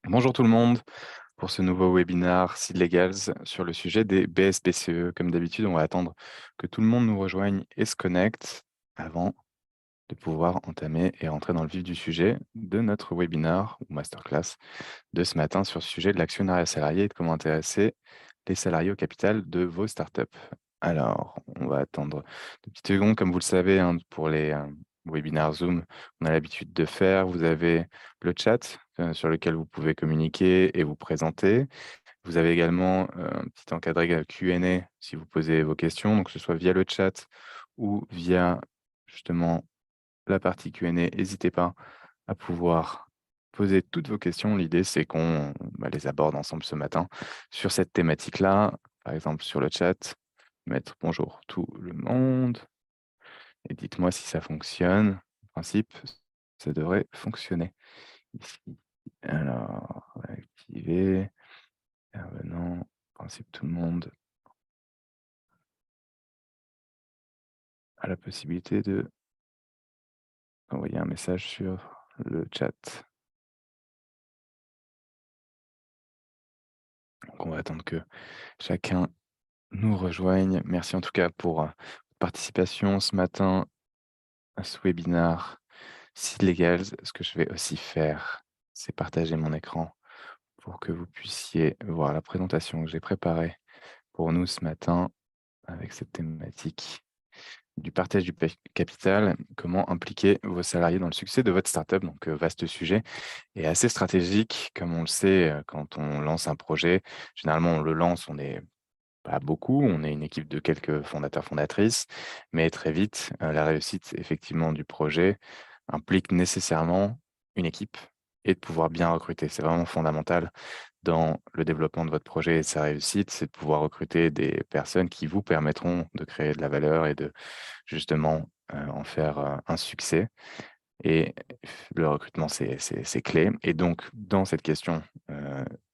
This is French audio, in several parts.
Bonjour tout le monde pour ce nouveau webinaire Seed Legals sur le sujet des BSPCE. Comme d'habitude, on va attendre que tout le monde nous rejoigne et se connecte avant de pouvoir entamer et rentrer dans le vif du sujet de notre webinaire ou masterclass de ce matin sur le sujet de l'actionnariat salarié et de comment intéresser les salariés au capital de vos startups. Alors, on va attendre 2 petites secondes, comme vous le savez, hein, pour les webinaires Zoom, on a l'habitude de faire. Vous avez le chat sur lequel vous pouvez communiquer et vous présenter. Vous avez également un petit encadré Q&A si vous posez vos questions, donc que ce soit via le chat ou via justement la partie Q&A. N'hésitez pas à pouvoir poser toutes vos questions. L'idée, c'est qu'on les aborde ensemble ce matin sur cette thématique-là. Par exemple, sur le chat, mettre bonjour tout le monde et dites-moi si ça fonctionne. En principe, ça devrait fonctionner ici. Alors, activer, intervenant, en principe, tout le monde a la possibilité de envoyer un message sur le chat. Donc, on va attendre que chacun nous rejoigne. Merci en tout cas pour votre participation ce matin à ce webinaire Seed Legals. Ce que je vais aussi faire, c'est partager mon écran pour que vous puissiez voir la présentation que j'ai préparée pour nous ce matin avec cette thématique du partage du capital, comment impliquer vos salariés dans le succès de votre startup. Donc, vaste sujet et assez stratégique, comme on le sait, quand on lance un projet. Généralement, on le lance, on est pas beaucoup, on est une équipe de quelques fondateurs, fondatrices, mais très vite, la réussite effectivement du projet implique nécessairement une équipe et de pouvoir bien recruter. C'est vraiment fondamental dans le développement de votre projet et sa réussite, c'est de pouvoir recruter des personnes qui vous permettront de créer de la valeur et de justement, en faire, un succès. Et le recrutement, c'est clé. Et donc, dans cette question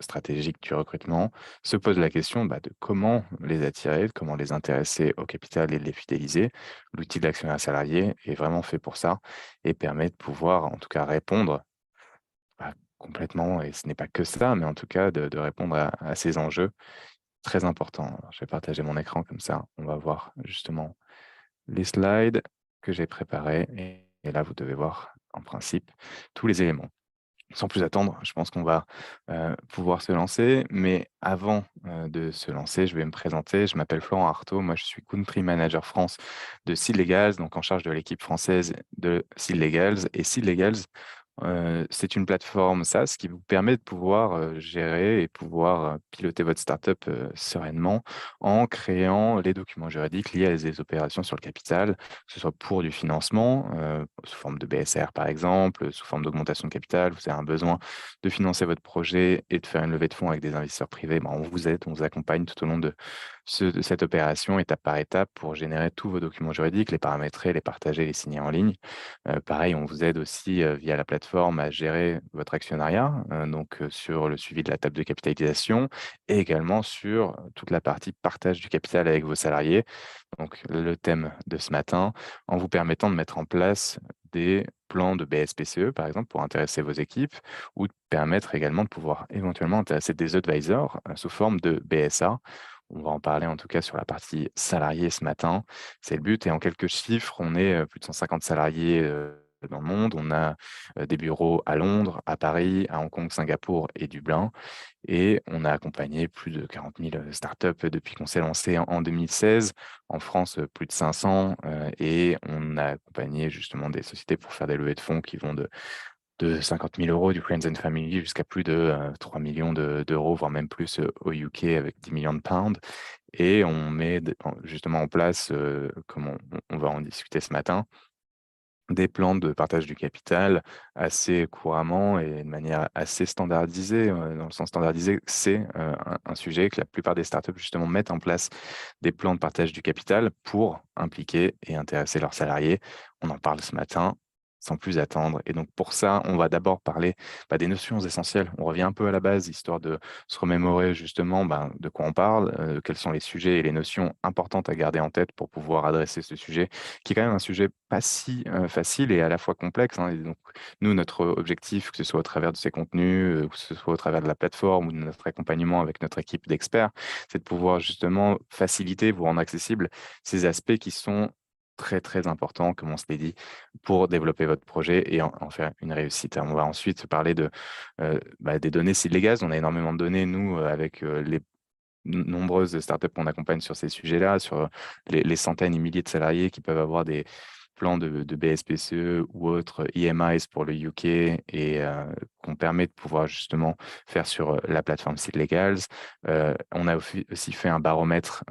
stratégique du recrutement, se pose la question de comment les attirer, de comment les intéresser au capital et de les fidéliser. L'outil de l'actionnaire salarié est vraiment fait pour ça et permet de pouvoir, en tout cas, répondre complètement, et ce n'est pas que ça, mais en tout cas, de répondre à ces enjeux très importants. Alors, je vais partager mon écran comme ça, on va voir justement les slides que j'ai préparés et là, vous devez voir en principe tous les éléments. Sans plus attendre, je pense qu'on va, pouvoir se lancer, mais avant, de se lancer, je vais me présenter. Je m'appelle Florent Artaud, moi je suis Country Manager France de Seed Legals, donc en charge de l'équipe française de Seed Legals et Seed Legals, c'est une plateforme SaaS qui vous permet de pouvoir, gérer et pouvoir, piloter votre startup, sereinement en créant les documents juridiques liés à des opérations sur le capital, que ce soit pour du financement, sous forme de BSR par exemple, sous forme d'augmentation de capital. Vous avez un besoin de financer votre projet et de faire une levée de fonds avec des investisseurs privés, on vous aide, on vous accompagne tout au long de cette opération étape par étape pour générer tous vos documents juridiques, les paramétrer, les partager, les signer en ligne. Pareil, on vous aide aussi, via la plateforme à gérer votre actionnariat, donc sur le suivi de la table de capitalisation et également sur toute la partie partage du capital avec vos salariés. Donc le thème de ce matin, en vous permettant de mettre en place des plans de BSPCE, par exemple, pour intéresser vos équipes ou de permettre également de pouvoir éventuellement intéresser des advisors, sous forme de BSA. On va en parler en tout cas sur la partie salariés ce matin. C'est le but et en quelques chiffres, on est, plus de 150 salariés, dans le monde. On a, des bureaux à Londres, à Paris, à Hong Kong, Singapour et Dublin et on a accompagné plus de 40 000 startups depuis qu'on s'est lancé en 2016. En France, plus de 500 et on a accompagné justement des sociétés pour faire des levées de fonds qui vont de 50 000 € du Friends and Family jusqu'à plus de 3 millions d'euros, voire même plus au UK avec 10 millions de pounds. Et on met justement en place, comme on va en discuter ce matin, des plans de partage du capital assez couramment et de manière assez standardisée. Dans le sens standardisé, c'est un sujet que la plupart des startups justement mettent en place des plans de partage du capital pour impliquer et intéresser leurs salariés. On en parle ce matin. sans plus attendre. Et donc pour ça, on va d'abord parler des notions essentielles. On revient un peu à la base, histoire de se remémorer justement de quoi on parle, quels sont les sujets et les notions importantes à garder en tête pour pouvoir adresser ce sujet, qui est quand même un sujet pas si facile et à la fois complexe, hein. Et donc nous, notre objectif, que ce soit au travers de ces contenus, que ce soit au travers de la plateforme ou de notre accompagnement avec notre équipe d'experts, c'est de pouvoir justement faciliter, vous rendre accessible ces aspects qui sont très, très importants, comme on se l'est dit, pour développer votre projet et en faire une réussite. On va ensuite parler des données seed legals. On a énormément de données, nous, avec les nombreuses startups qu'on accompagne sur ces sujets-là, sur les centaines et milliers de salariés qui peuvent avoir des plans de BSPCE ou autres EMIs pour le UK et qu'on permet de pouvoir justement faire sur la plateforme Seed Legals. On a aussi fait un baromètre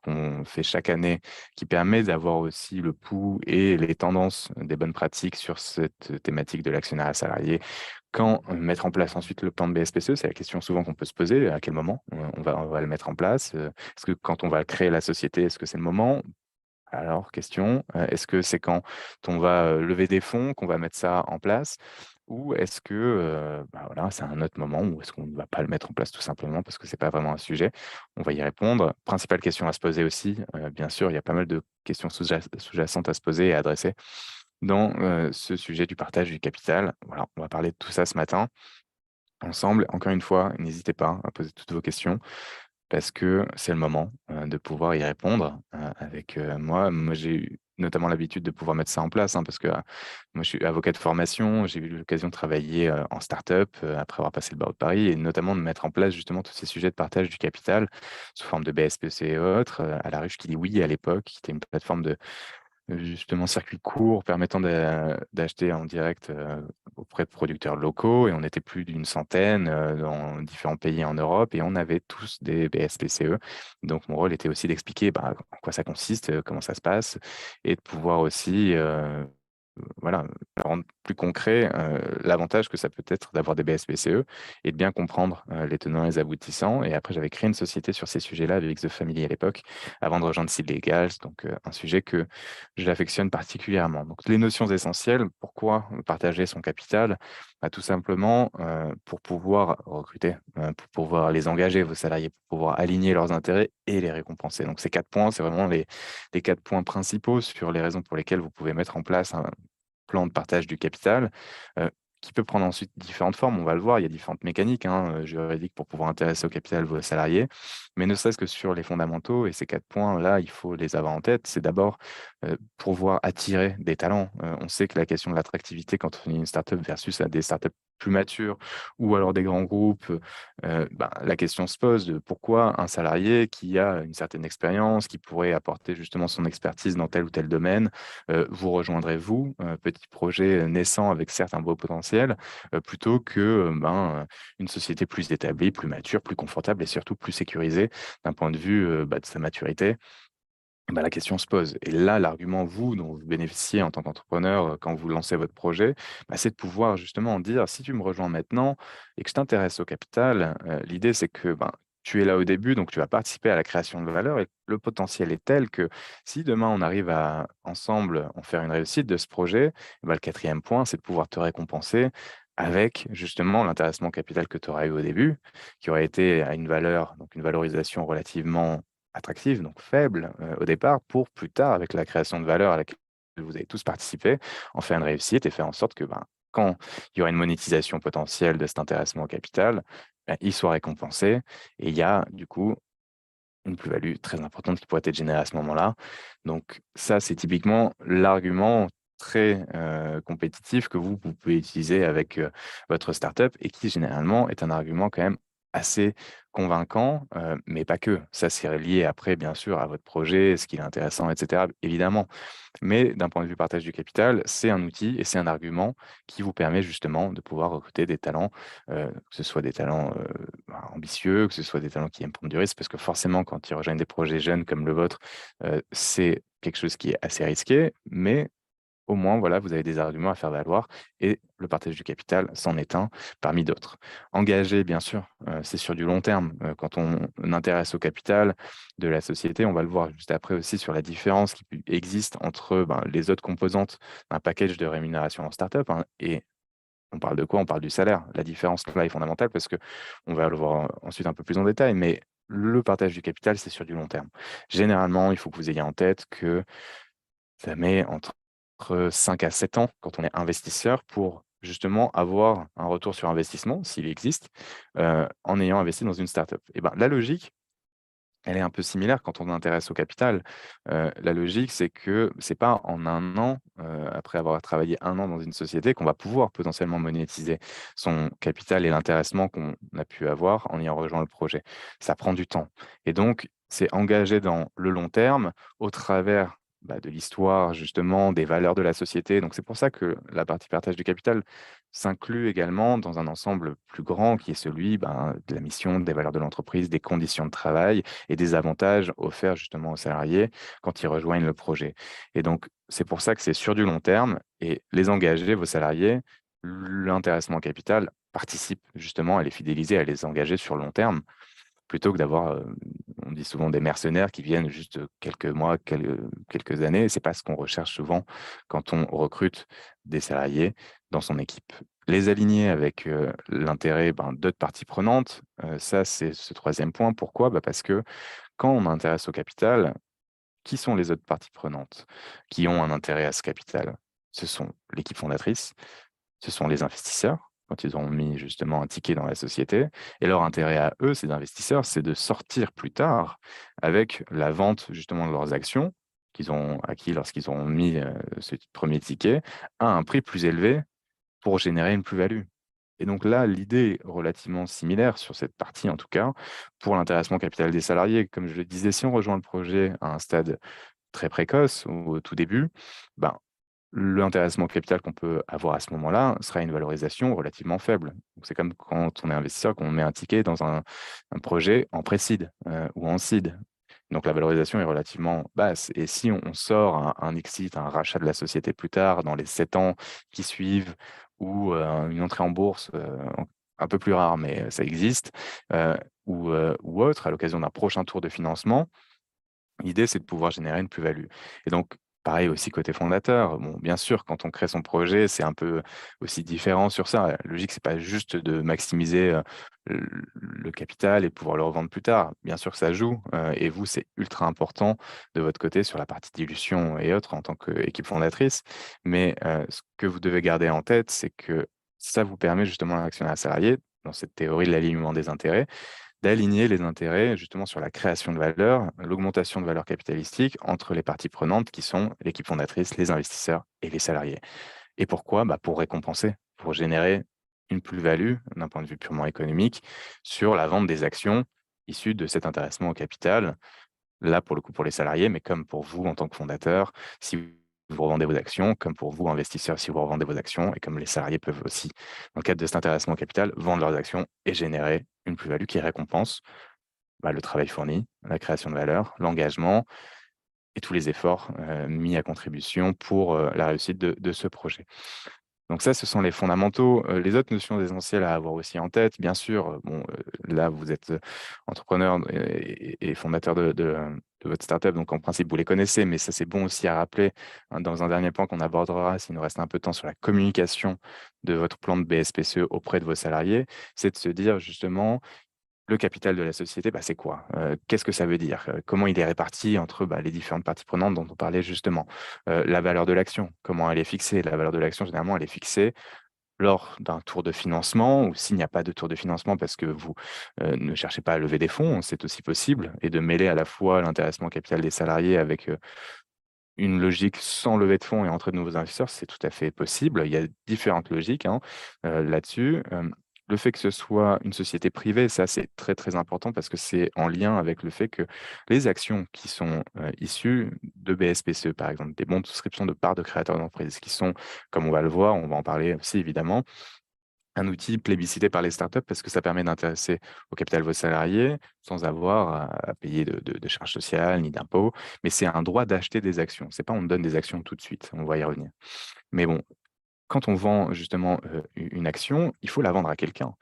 qu'on fait chaque année qui permet d'avoir aussi le pouls et les tendances des bonnes pratiques sur cette thématique de l'actionnariat salarié. Quand mettre en place ensuite le plan de BSPCE, c'est la question souvent qu'on peut se poser, à quel moment on va le mettre en place? Est-ce que quand on va créer la société, est-ce que c'est le moment? Alors question, est-ce que c'est quand on va, lever des fonds qu'on va mettre ça en place? Ou est-ce que, voilà, c'est un autre moment ou est-ce qu'on ne va pas le mettre en place tout simplement parce que c'est pas vraiment un sujet? On va y répondre. Principale question à se poser aussi, bien sûr, il y a pas mal de questions sous-jacentes à se poser et à adresser dans, ce sujet du partage du capital. Voilà, on va parler de tout ça ce matin ensemble. Encore une fois, n'hésitez pas à poser toutes vos questions parce que c'est le moment, de pouvoir y répondre, avec, moi. Moi, j'ai eu notamment l'habitude de pouvoir mettre ça en place, hein, parce que, moi, je suis avocat de formation. J'ai eu l'occasion de travailler, en start-up, après avoir passé le barreau de Paris et notamment de mettre en place justement tous ces sujets de partage du capital sous forme de BSPC et autres, à La Ruche qui dit oui à l'époque, qui était une plateforme de justement, circuit court permettant d'acheter en direct, auprès de producteurs locaux et on était plus d'une centaine, dans différents pays en Europe et on avait tous des BSPCE. Donc mon rôle était aussi d'expliquer, en quoi ça consiste, comment ça se passe et de pouvoir aussi, voilà, rendre plus concret, l'avantage que ça peut être d'avoir des BSPCE et de bien comprendre, les tenants et les aboutissants et après j'avais créé une société sur ces sujets-là avec The Family à l'époque, avant de rejoindre Seed Legals, donc un sujet que j'affectionne particulièrement. Donc les notions essentielles, pourquoi partager son capital? Tout simplement, pour pouvoir recruter, pour pouvoir les engager, vos salariés, pour pouvoir aligner leurs intérêts et les récompenser. Donc ces 4 points, c'est vraiment les 4 points principaux sur les raisons pour lesquelles vous pouvez mettre en place un plan de partage du capital, heu, qui peut prendre ensuite différentes formes. On va le voir, il y a différentes mécaniques, hein, juridiques pour pouvoir intéresser au capital vos salariés. Mais ne serait-ce que sur les fondamentaux et ces 4 points-là, il faut les avoir en tête. C'est d'abord, pouvoir attirer des talents. On sait que la question de l'attractivité quand on est une start-up versus à des start-up plus matures ou alors des grands groupes, la question se pose de pourquoi un salarié qui a une certaine expérience, qui pourrait apporter justement son expertise dans tel ou tel domaine, vous rejoindrez-vous, petit projet naissant avec certes un beau potentiel, plutôt que, une société plus établie, plus mature, plus confortable et surtout plus sécurisée d'un point de vue, de sa maturité. La question se pose et là, l'argument, vous, dont vous bénéficiez en tant qu'entrepreneur, quand vous lancez votre projet, c'est de pouvoir justement dire: «Si tu me rejoins maintenant et que je t'intéresse au capital», l'idée c'est que, tu es là au début, donc tu vas participer à la création de valeur et le potentiel est tel que si demain on arrive à ensemble en faire une réussite de ce projet, le 4e point, c'est de pouvoir te récompenser avec justement l'intéressement capital que tu auras eu au début, qui aurait été à une valeur, donc une valorisation relativement attractive, donc faible, au départ, pour plus tard, avec la création de valeur à laquelle vous avez tous participé, en faire une réussite et faire en sorte que, quand il y aura une monétisation potentielle de cet intéressement au capital, il soit récompensé et il y a du coup une plus-value très importante qui pourrait être générée à ce moment-là. Donc ça, c'est typiquement l'argument très, compétitif que vous pouvez utiliser avec, votre startup et qui généralement est un argument quand même assez convaincant, mais pas que. Ça, c'est lié après bien sûr à votre projet, ce qui est intéressant et cetera, évidemment. Mais d'un point de vue partage du capital, c'est un outil et c'est un argument qui vous permet justement de pouvoir recruter des talents, que ce soit des talents, ambitieux, que ce soit des talents qui aiment prendre du risque. Parce que forcément, quand ils rejoignent des projets jeunes comme le vôtre, c'est quelque chose qui est assez risqué, mais au moins, voilà, vous avez des arguments à faire valoir et le partage du capital c'en est un parmi d'autres. Engagé, bien sûr, c'est sur du long terme. Quand on intéresse au capital de la société, on va le voir juste après aussi sur la différence qui existe entre, ben, les autres composantes d'un package de rémunération en startup, hein, et on parle de quoi? On parle du salaire. La différence là est fondamentale parce que on va le voir ensuite un peu plus en détail, mais le partage du capital, c'est sur du long terme. Généralement, il faut que vous ayez en tête que ça met entre 5 à 7 ans quand on est investisseur pour justement avoir un retour sur investissement, s'il existe, en ayant investi dans une startup. Et ben, la logique, elle est un peu similaire quand on intéresse au capital. La logique, c'est que c'est pas en un an, après avoir travaillé un an dans une société, qu'on va pouvoir potentiellement monétiser son capital et l'intéressement qu'on a pu avoir en ayant rejoint le projet. Ça prend du temps et donc c'est engagé dans le long terme au travers, bah, de l'histoire justement, des valeurs de la société. Donc c'est pour ça que la partie partage du capital s'inclut également dans un ensemble plus grand qui est celui, ben, de la mission, des valeurs de l'entreprise, des conditions de travail et des avantages offerts justement aux salariés quand ils rejoignent le projet. Et donc, c'est pour ça que c'est sur du long terme et les engager, vos salariés, l'intéressement capital participe justement à les fidéliser, à les engager sur le long terme, plutôt que d'avoir, on dit souvent des mercenaires qui viennent juste quelques mois, quelques années. Et c'est pas ce qu'on recherche souvent quand on recrute des salariés dans son équipe. Les aligner avec l'intérêt, ben, d'autres parties prenantes, ça c'est ce troisième point. Pourquoi? Bah, parce que quand on intéresse au capital, qui sont les autres parties prenantes qui ont un intérêt à ce capital? Ce sont l'équipe fondatrice, ce sont les investisseurs, quand ils ont mis justement un ticket dans la société et leur intérêt à eux, ces investisseurs, c'est de sortir plus tard avec la vente justement de leurs actions qu'ils ont acquis lorsqu'ils ont mis, ce premier ticket à un prix plus élevé pour générer une plus-value. Et donc là, l'idée est relativement similaire sur cette partie, en tout cas, pour l'intéressement capital des salariés. Comme je le disais, si on rejoint le projet à un stade très précoce ou au tout début, ben, l'intéressement capital qu'on peut avoir à ce moment-là sera une valorisation relativement faible. Donc c'est comme quand on est investisseur, qu'on met un ticket dans un projet en pré-seed ou en seed. Donc la valorisation est relativement basse. Et si on sort un exit, un rachat de la société plus tard, dans les 7 ans qui suivent, ou une entrée en bourse, un peu plus rare, mais ça existe, heu, ou autre, à l'occasion d'un prochain tour de financement, l'idée, c'est de pouvoir générer une plus-value et donc pareil aussi côté fondateur. Bon, bien sûr, quand on crée son projet, c'est un peu aussi différent sur ça. La logique, c'est pas juste de maximiser, le capital et pouvoir le revendre plus tard. Bien sûr que ça joue, et vous, c'est ultra important de votre côté sur la partie dilution et autres en tant qu'équipe fondatrice. Mais, ce que vous devez garder en tête, c'est que ça vous permet justement à l'actionnaire salarié, dans cette théorie de l'alignement des intérêts, d'aligner les intérêts justement sur la création de valeur, l'augmentation de valeur capitalistique entre les parties prenantes qui sont l'équipe fondatrice, les investisseurs et les salariés. Et pourquoi? Bah, pour récompenser, pour générer une plus-value d'un point de vue purement économique sur la vente des actions issues de cet intéressement au capital. Là, pour le coup, pour les salariés, mais comme pour vous en tant que fondateur, si vous revendez vos actions, comme pour vous, investisseurs, si vous revendez vos actions, et comme les salariés peuvent aussi, dans le cadre de cet intéressement au capital, vendre leurs actions et générer une plus-value qui récompense, bah, le travail fourni, la création de valeur, l'engagement et tous les efforts mis à contribution pour la réussite de ce projet. Donc ça, ce sont les fondamentaux. Les autres notions essentielles à avoir aussi en tête, bien sûr, bon, là, vous êtes, entrepreneur et fondateur de votre startup, donc en principe, vous les connaissez, mais ça, c'est bon aussi à rappeler, hein, dans un dernier point qu'on abordera, s'il nous reste un peu de temps, sur la communication de votre plan de BSPCE auprès de vos salariés. C'est de se dire justement: le capital de la société, bah, c'est quoi? Qu'est-ce que ça veut dire? Comment il est réparti entre, bah, les différentes parties prenantes dont on parlait justement? La valeur de l'action, comment elle est fixée? La valeur de l'action, généralement, elle est fixée lors d'un tour de financement ou s'il n'y a pas de tour de financement parce que vous, ne cherchez pas à lever des fonds, c'est aussi possible et de mêler à la fois l'intéressement capital des salariés avec, une logique sans levée de fonds et entrée de nouveaux investisseurs, c'est tout à fait possible. Il y a différentes logiques, hein, là-dessus. Le fait que ce soit une société privée, ça, c'est très, très important parce que c'est en lien avec le fait que les actions qui sont, issues de BSPCE, par exemple, des bons de souscription de parts de créateurs d'entreprise qui sont, comme on va le voir, on va en parler aussi évidemment, un outil plébiscité par les startups parce que ça permet d'intéresser au capital vos salariés sans avoir à payer de charges sociales ni d'impôts. Mais c'est un droit d'acheter des actions. C'est pas on te donne des actions tout de suite, on va y revenir. Mais bon, quand on vend justement, une action, il faut la vendre à quelqu'un,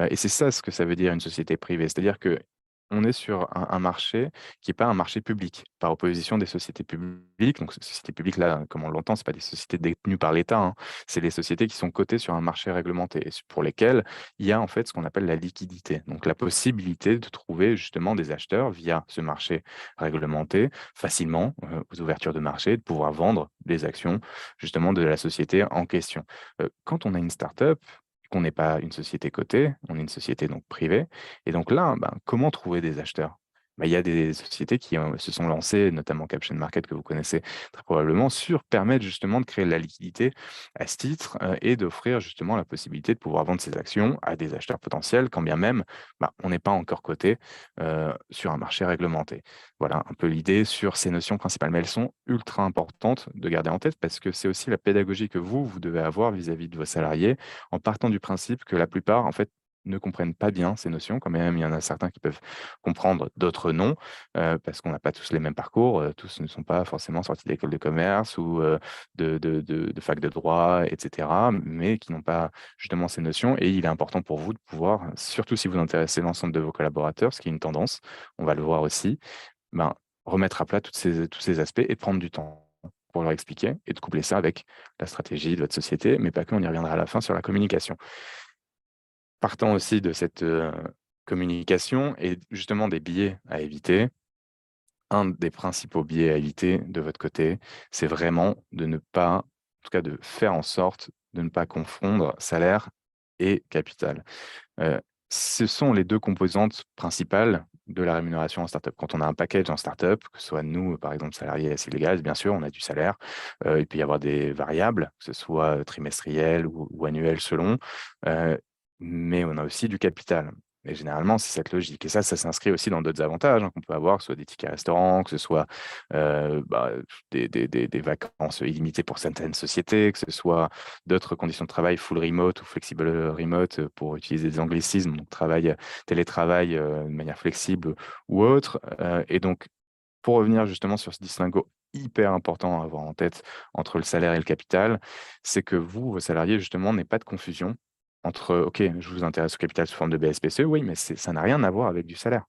et c'est ça ce que ça veut dire une société privée. C'est-à-dire que on est sur un marché qui est pas un marché public, par opposition des sociétés publiques. Donc ces sociétés publiques là, comme on l'entend, c'est pas des sociétés détenues par l'État, hein. C'est des sociétés qui sont cotées sur un marché réglementé et pour lesquelles il y a en fait ce qu'on appelle la liquidité. Donc la possibilité de trouver justement des acheteurs via ce marché réglementé facilement, aux ouvertures de marché, de pouvoir vendre des actions justement de la société en question. Quand on a une start-up, qu'on n'est pas une société cotée, on est une société donc privée et donc là, ben, comment trouver des acheteurs? Bah, il y a des sociétés qui, se sont lancées, notamment Caption Market que vous connaissez très probablement, permettre justement de créer de la liquidité à ce titre, et d'offrir justement la possibilité de pouvoir vendre ses actions à des acheteurs potentiels, quand bien même, bah, on n'est pas encore coté, sur un marché réglementé. Voilà un peu l'idée sur ces notions principales, mais elles sont ultra importantes de garder en tête parce que c'est aussi la pédagogie que vous devez avoir vis-à-vis de vos salariés, en partant du principe que la plupart, en fait, ne comprennent pas bien ces notions. Quand même, il y en a certains qui peuvent comprendre, d'autres non, parce qu'on n'a pas tous les mêmes parcours, tous ne sont pas forcément sortis d'école de commerce ou, de fac de droit et cetera, mais qui n'ont pas justement ces notions et il est important pour vous de pouvoir, surtout si vous intéressez l'ensemble de vos collaborateurs, ce qui est une tendance, on va le voir aussi, ben, remettre à plat tous ces aspects et prendre du temps pour leur expliquer et de coupler ça avec la stratégie de votre société, mais pas que, on y reviendra à la fin sur la communication. Partant aussi de cette, communication et justement des biais à éviter, un des principaux biais à éviter de votre côté, c'est vraiment de ne pas, en tout cas de faire en sorte de ne pas confondre salaire et capital. Heu, Ce sont les 2 composantes principales de la rémunération en startup. Quand on a un package en startup, que ce soit nous, par exemple, salariés à Célégal, bien sûr, on a du salaire. Il peut y avoir des variables, que ce soit trimestrielles ou annuelles selon, heu, mais on a aussi du capital et généralement, c'est cette logique et ça s'inscrit aussi dans d'autres avantages, hein, qu'on peut avoir, que ce soit des tickets restaurants, que ce soit, bah, des vacances illimitées pour certaines sociétés, que ce soit d'autres conditions de travail full remote ou flexible remote, pour utiliser des anglicismes, donc télétravail, de manière flexible ou autre, et donc pour revenir justement sur ce distinguo hyper important à avoir en tête entre le salaire et le capital, c'est que vous, vos salariés justement, n'aient pas de confusion entre: «OK, je vous intéresse au capital sous forme de BSPCE, oui, mais ça n'a rien à voir avec du salaire».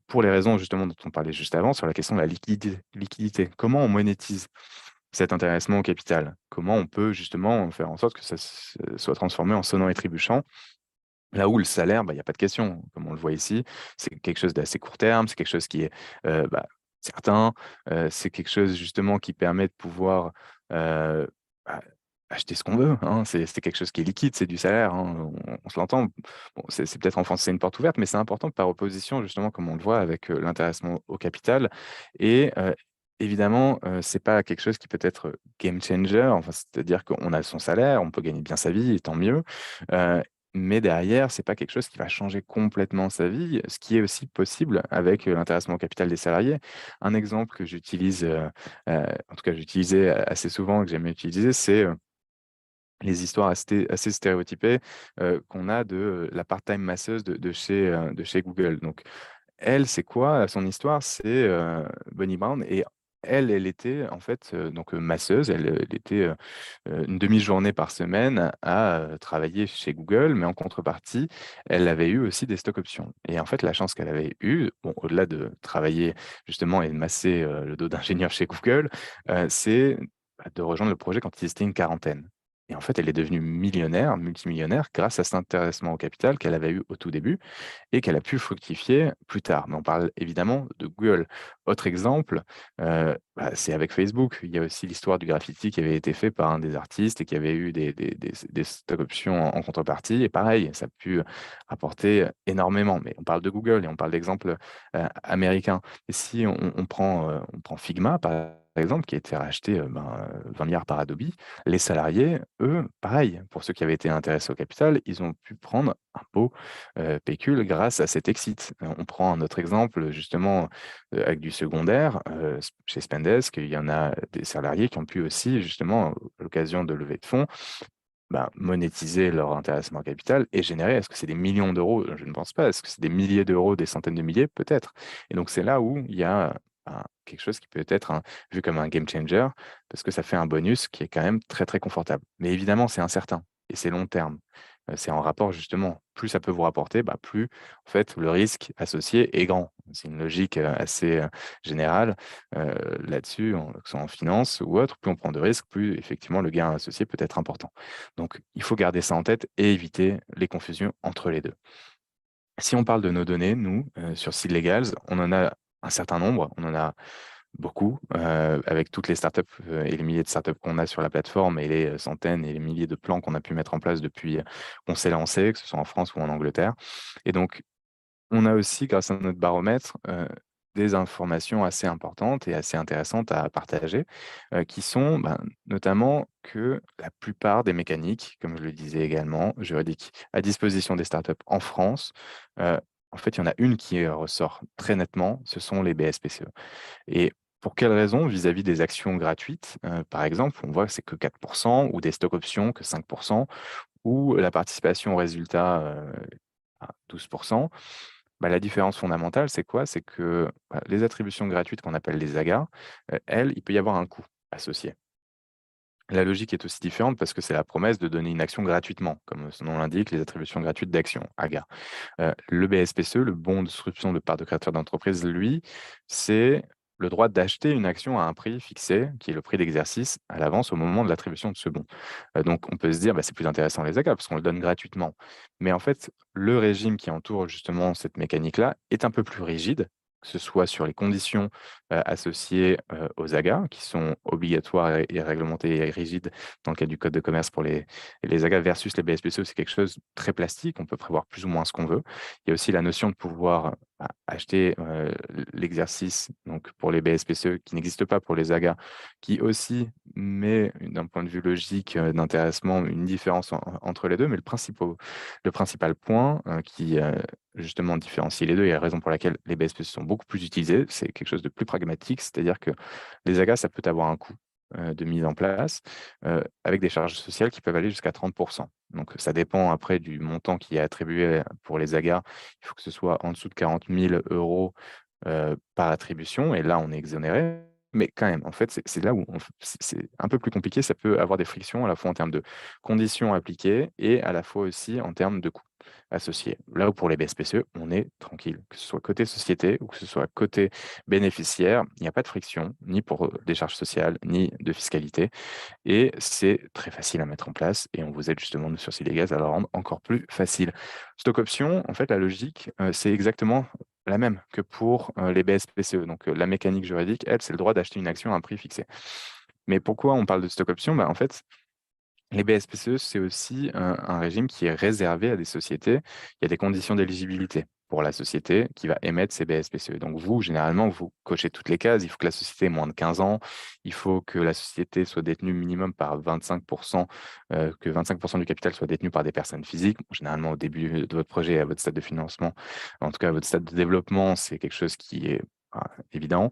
Pour les raisons justement dont on parlait juste avant sur la question de la liquidité. Comment on monétise cet intéressement au capital? Comment on peut justement faire en sorte que ça soit transformé en sonnant et trébuchant? Là où le salaire, bah, il y a pas de question. Comme on le voit ici, c'est quelque chose d'assez court terme, c'est quelque chose qui est, bah, certain, c'est quelque chose justement qui permet de pouvoir, heu, bah, acheter ce qu'on veut, hein. C'est quelque chose qui est liquide, c'est du salaire, hein, on se l'entend. Bon, c'est peut-être enfoncer une porte ouverte, mais c'est important par opposition justement, comme on le voit avec, l'intéressement au capital et évidemment, c'est pas quelque chose qui peut être, game changer, enfin, c'est-à-dire qu'on a son salaire, on peut gagner bien sa vie et tant mieux, heu mais derrière, c'est pas quelque chose qui va changer complètement sa vie, ce qui est aussi possible avec, l'intéressement au capital des salariés. Un exemple que j'utilise, en tout cas j'utilisais assez souvent et que j'aime bien utiliser, c'est, les histoires assez stéréotypées, qu'on a de, la part-time masseuse de chez Google. Donc elle, c'est quoi, son histoire? C'est, Bunny Brown et elle était en fait, donc, masseuse. Elle était, une demi-journée par semaine à, travailler chez Google, mais en contrepartie, elle avait eu aussi des stock options et en fait, la chance qu'elle avait eue, bon, au-delà de travailler justement et de masser, le dos d'ingénieur chez Google, c'est, bah, de rejoindre le projet quand ils étaient une quarantaine et en fait, elle est devenue millionnaire, multimillionnaire grâce à cet intéressement au capital qu'elle avait eu au tout début et qu'elle a pu fructifier plus tard. Mais on parle évidemment de Google. Autre exemple, bah, c'est avec Facebook. Il y a aussi l'histoire du graffiti qui avait été fait par un des artistes et qui avait eu des stock options en contrepartie et pareil, ça a pu apporter énormément. Mais on parle de Google et on parle d'exemples, américains. Et si on prend Figma, par exemple, qui a été racheté, 20 000 par Adobe, les salariés, eux, pareil, pour ceux qui avaient été intéressés au capital, ils ont pu prendre un pot pécule grâce à cet exit. On prend un autre exemple justement, avec du secondaire, chez Spendesk, il y en a des salariés qui ont pu aussi justement, à l'occasion de levées de fonds, monétiser leur intéressement capital et générer. Est-ce que c'est des millions d'euros? Je ne pense pas. Est-ce que c'est des milliers d'euros, des centaines de milliers? Peut-être. Et donc, c'est là où il y a quelque chose qui peut être vu comme un game changer, parce que ça fait un bonus qui est quand même très, très confortable. Mais évidemment, c'est incertain et c'est long terme. C'est en rapport, justement, plus ça peut vous rapporter, plus en fait, le risque associé est grand. C'est une logique assez générale là-dessus, que ce soit en finance ou autre. Plus on prend de risques, plus effectivement le gain associé peut être important. Donc, il faut garder ça en tête et éviter les confusions entre les deux. Si on parle de nos données, nous, sur Seed Legals, on en a un certain nombre, on en a beaucoup, avec toutes les startups et les milliers de startups qu'on a sur la plateforme et les centaines et les milliers de plans qu'on a pu mettre en place depuis qu'on s'est lancé, que ce soit en France ou en Angleterre. Et donc, on a aussi, grâce à notre baromètre, des informations assez importantes et assez intéressantes à partager, qui sont notamment que la plupart des mécaniques, comme je le disais également, juridiques à disposition des startups en France, heu, en fait, il y en a une qui ressort très nettement, ce sont les BSPCE. Et pour quelles raisons? Vis-à-vis des actions gratuites, par exemple, on voit que c'est que 4 ou des stock options que 5 ou la participation au résultat, à 12. La différence fondamentale, c'est quoi? C'est que, les attributions gratuites qu'on appelle les AGA, elles, il peut y avoir un coût associé. La logique est aussi différente parce que c'est la promesse de donner une action gratuitement, comme son nom l'indique, les attributions gratuites d'actions, AGA. Le BSPCE, le bon de souscription de part de créateur d'entreprise, lui, c'est le droit d'acheter une action à un prix fixé, qui est le prix d'exercice, à l'avance au moment de l'attribution de ce bon. Donc on peut se dire, c'est plus intéressant les AGA parce qu'on le donne gratuitement. Mais en fait, le régime qui entoure justement cette mécanique-là est un peu plus rigide, que ce soit sur les conditions associées aux AGA, qui sont obligatoires et réglementées et rigides dans le cadre du code de commerce pour les AGA versus les BSPCE, c'est quelque chose de très plastique, on peut prévoir plus ou moins ce qu'on veut. Il y a aussi la notion de pouvoir acheter l'exercice donc pour les BSPCE qui n'existe pas pour les AGA, qui aussi met d'un point de vue logique d'intéressement une différence entre les deux, mais le principal point qui justement différencie les deux et la raison pour laquelle les BSPCE sont beaucoup plus utilisés, c'est quelque chose de plus pragmatique, c'est-à-dire que les AGA, ça peut avoir un coût de mise en place, avec des charges sociales qui peuvent aller jusqu'à 30. Donc ça dépend après du montant qui est attribué pour les AGA. Il faut que ce soit en dessous de 40 000 € par attribution et là, on est exonéré. Mais quand même, en fait, c'est là où c'est un peu plus compliqué. Ça peut avoir des frictions à la fois en termes de conditions appliquées et à la fois aussi en termes de coûts associés. Là où pour les BSPCE, on est tranquille. Que ce soit côté société ou que ce soit côté bénéficiaire, il n'y a pas de friction, ni pour des charges sociales, ni de fiscalité. Et c'est très facile à mettre en place et on vous aide justement nous sur Siligaz à le rendre encore plus facile. Stock option, en fait, la logique, c'est exactement la même que pour les BSPCE. Donc, la mécanique juridique, elle, c'est le droit d'acheter une action à un prix fixé. Mais pourquoi on parle de stock option? En fait, les BSPCE, c'est aussi un régime qui est réservé à des sociétés. Il y a des conditions d'éligibilité pour la société qui va émettre ces BSPCE. Donc vous, généralement, vous cochez toutes les cases. Il faut que la société ait moins de 15 ans. Il faut que la société soit détenue minimum par 25 que 25 du capital soit détenu par des personnes physiques. Bon, généralement, au début de votre projet, à votre stade de financement, en tout cas à votre stade de développement, c'est quelque chose qui est évident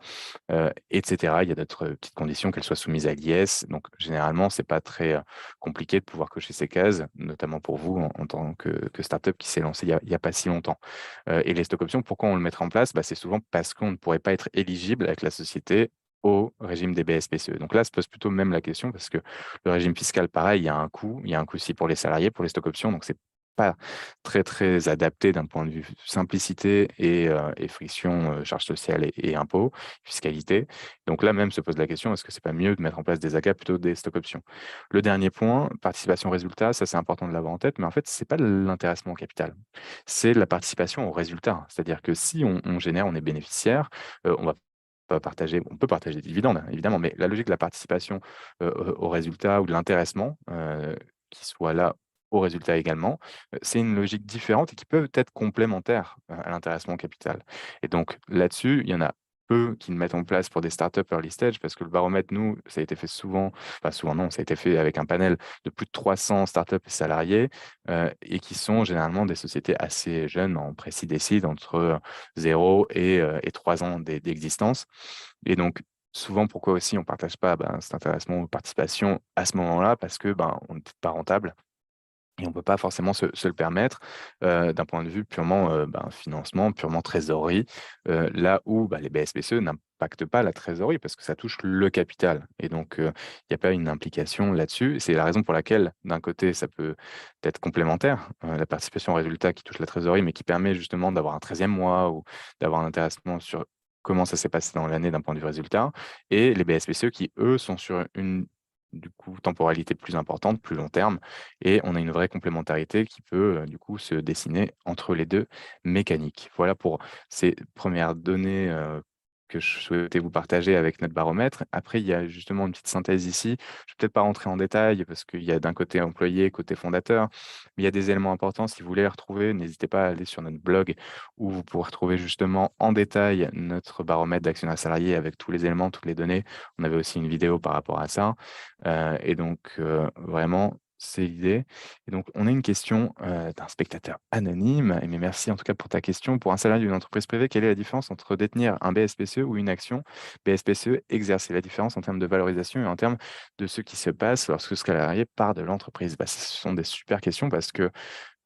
et cetera. Il y a d'autres petites conditions, qu'elles soient soumises à l'IS. Donc généralement, c'est pas très, compliqué de pouvoir cocher ces cases, notamment pour vous en tant que start-up qui s'est lancé il y a pas si longtemps. Et les stock options, pourquoi on le mettrait en place? C'est souvent parce qu'on ne pourrait pas être éligible avec la société au régime des BSPCE. Donc là, se pose plutôt même la question parce que le régime fiscal, pareil, il y a un coût. Il y a un coût aussi pour les salariés, pour les stock options, donc c'est pas très, très adapté d'un point de vue simplicité et friction, charges sociales et impôts, fiscalité. Donc là même se pose la question, est-ce que c'est pas mieux de mettre en place des AGA plutôt que des stock options? Le dernier point, participation résultat, ça c'est important de l'avoir en tête, mais en fait, c'est pas de l'intéressement au capital, c'est la participation au résultat. C'est-à-dire que si on génère, on est bénéficiaire, on va pas partager, on peut partager des dividendes, hein, évidemment, mais la logique de la participation au résultat ou de l'intéressement, qui soit là au résultat également, c'est une logique différente et qui peut être complémentaire à l'intéressement au capital. Et donc là-dessus, il y en a peu qui le mettent en place pour des startups early stage parce que le baromètre, nous, ça a été fait souvent, enfin souvent non, ça a été fait avec un panel de plus de 300 startups et salariés et qui sont généralement des sociétés assez jeunes en pré-seed entre 0 et 3 ans d'existence. Et donc, souvent, pourquoi aussi on ne partage pas cet intéressement ou participation à ce moment-là? Parce que on n'est peut-être pas rentable et on ne peut pas forcément se le permettre, d'un point de vue purement, financement, purement trésorerie, là où, les BSPCE n'impactent pas la trésorerie parce que ça touche le capital et donc il n'y a pas une implication là-dessus. C'est la raison pour laquelle, d'un côté, ça peut être complémentaire, la participation au résultat qui touche la trésorerie, mais qui permet justement d'avoir un 13e mois ou d'avoir un intéressement sur comment ça s'est passé dans l'année d'un point de vue résultat et les BSPCE qui, eux, sont sur une, du coup, temporalité plus importante, plus long terme et on a une vraie complémentarité qui peut, du coup, se dessiner entre les 2 mécaniques. Voilà pour ces premières données, que je souhaitais vous partager avec notre baromètre. Après, il y a justement une petite synthèse ici. Je ne vais peut-être pas rentrer en détail parce qu'il y a d'un côté employé, côté fondateur, mais il y a des éléments importants. Si vous voulez les retrouver, n'hésitez pas à aller sur notre blog où vous pourrez retrouver justement en détail notre baromètre d'actionnaires salariés avec tous les éléments, toutes les données. On avait aussi une vidéo par rapport à ça. Et donc, vraiment, c'est l'idée. Et donc, on a une question d'un spectateur anonyme. Mais merci en tout cas pour ta question. Pour un salarié d'une entreprise privée, quelle est la différence entre détenir un BSPCE ou une action BSPCE exercer? La différence en termes de valorisation et en termes de ce qui se passe lorsque ce salarié part de l'entreprise. Ce sont des super questions parce que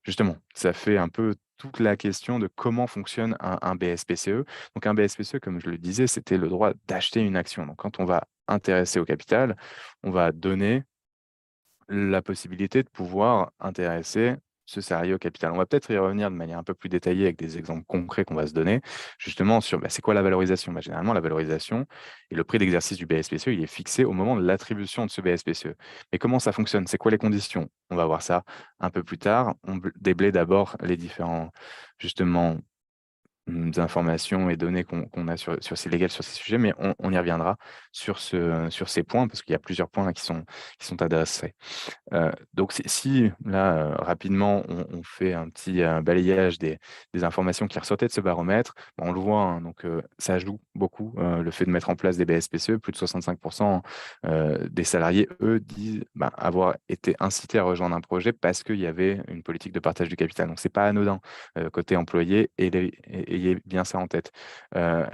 justement, ça fait un peu toute la question de comment fonctionne un BSPCE. Donc, un BSPCE, comme je le disais, c'était le droit d'acheter une action. Donc, quand on va intéresser au capital, on va donner la possibilité de pouvoir intéresser ce salarié au capital. On va peut-être y revenir de manière un peu plus détaillée avec des exemples concrets qu'on va se donner, justement sur c'est quoi la valorisation? Généralement, la valorisation et le prix d'exercice du BSPCE, il est fixé au moment de l'attribution de ce BSPCE. Mais comment ça fonctionne? C'est quoi les conditions? On va voir ça un peu plus tard. On déblaye d'abord les différents, justement, informations et données qu'on a sur ces légales, sur ces sujets, mais on y reviendra sur ces points, parce qu'il y a plusieurs points là qui sont adressés. Donc si là, rapidement, on fait un petit, balayage des informations qui ressortaient de ce baromètre, on le voit, hein, donc ça joue beaucoup, le fait de mettre en place des BSPCE. Plus de 65 des salariés, eux, disent, avoir été incités à rejoindre un projet parce qu'il y avait une politique de partage du capital. Donc c'est pas anodin, côté employé, et ayez bien ça en tête. Heu,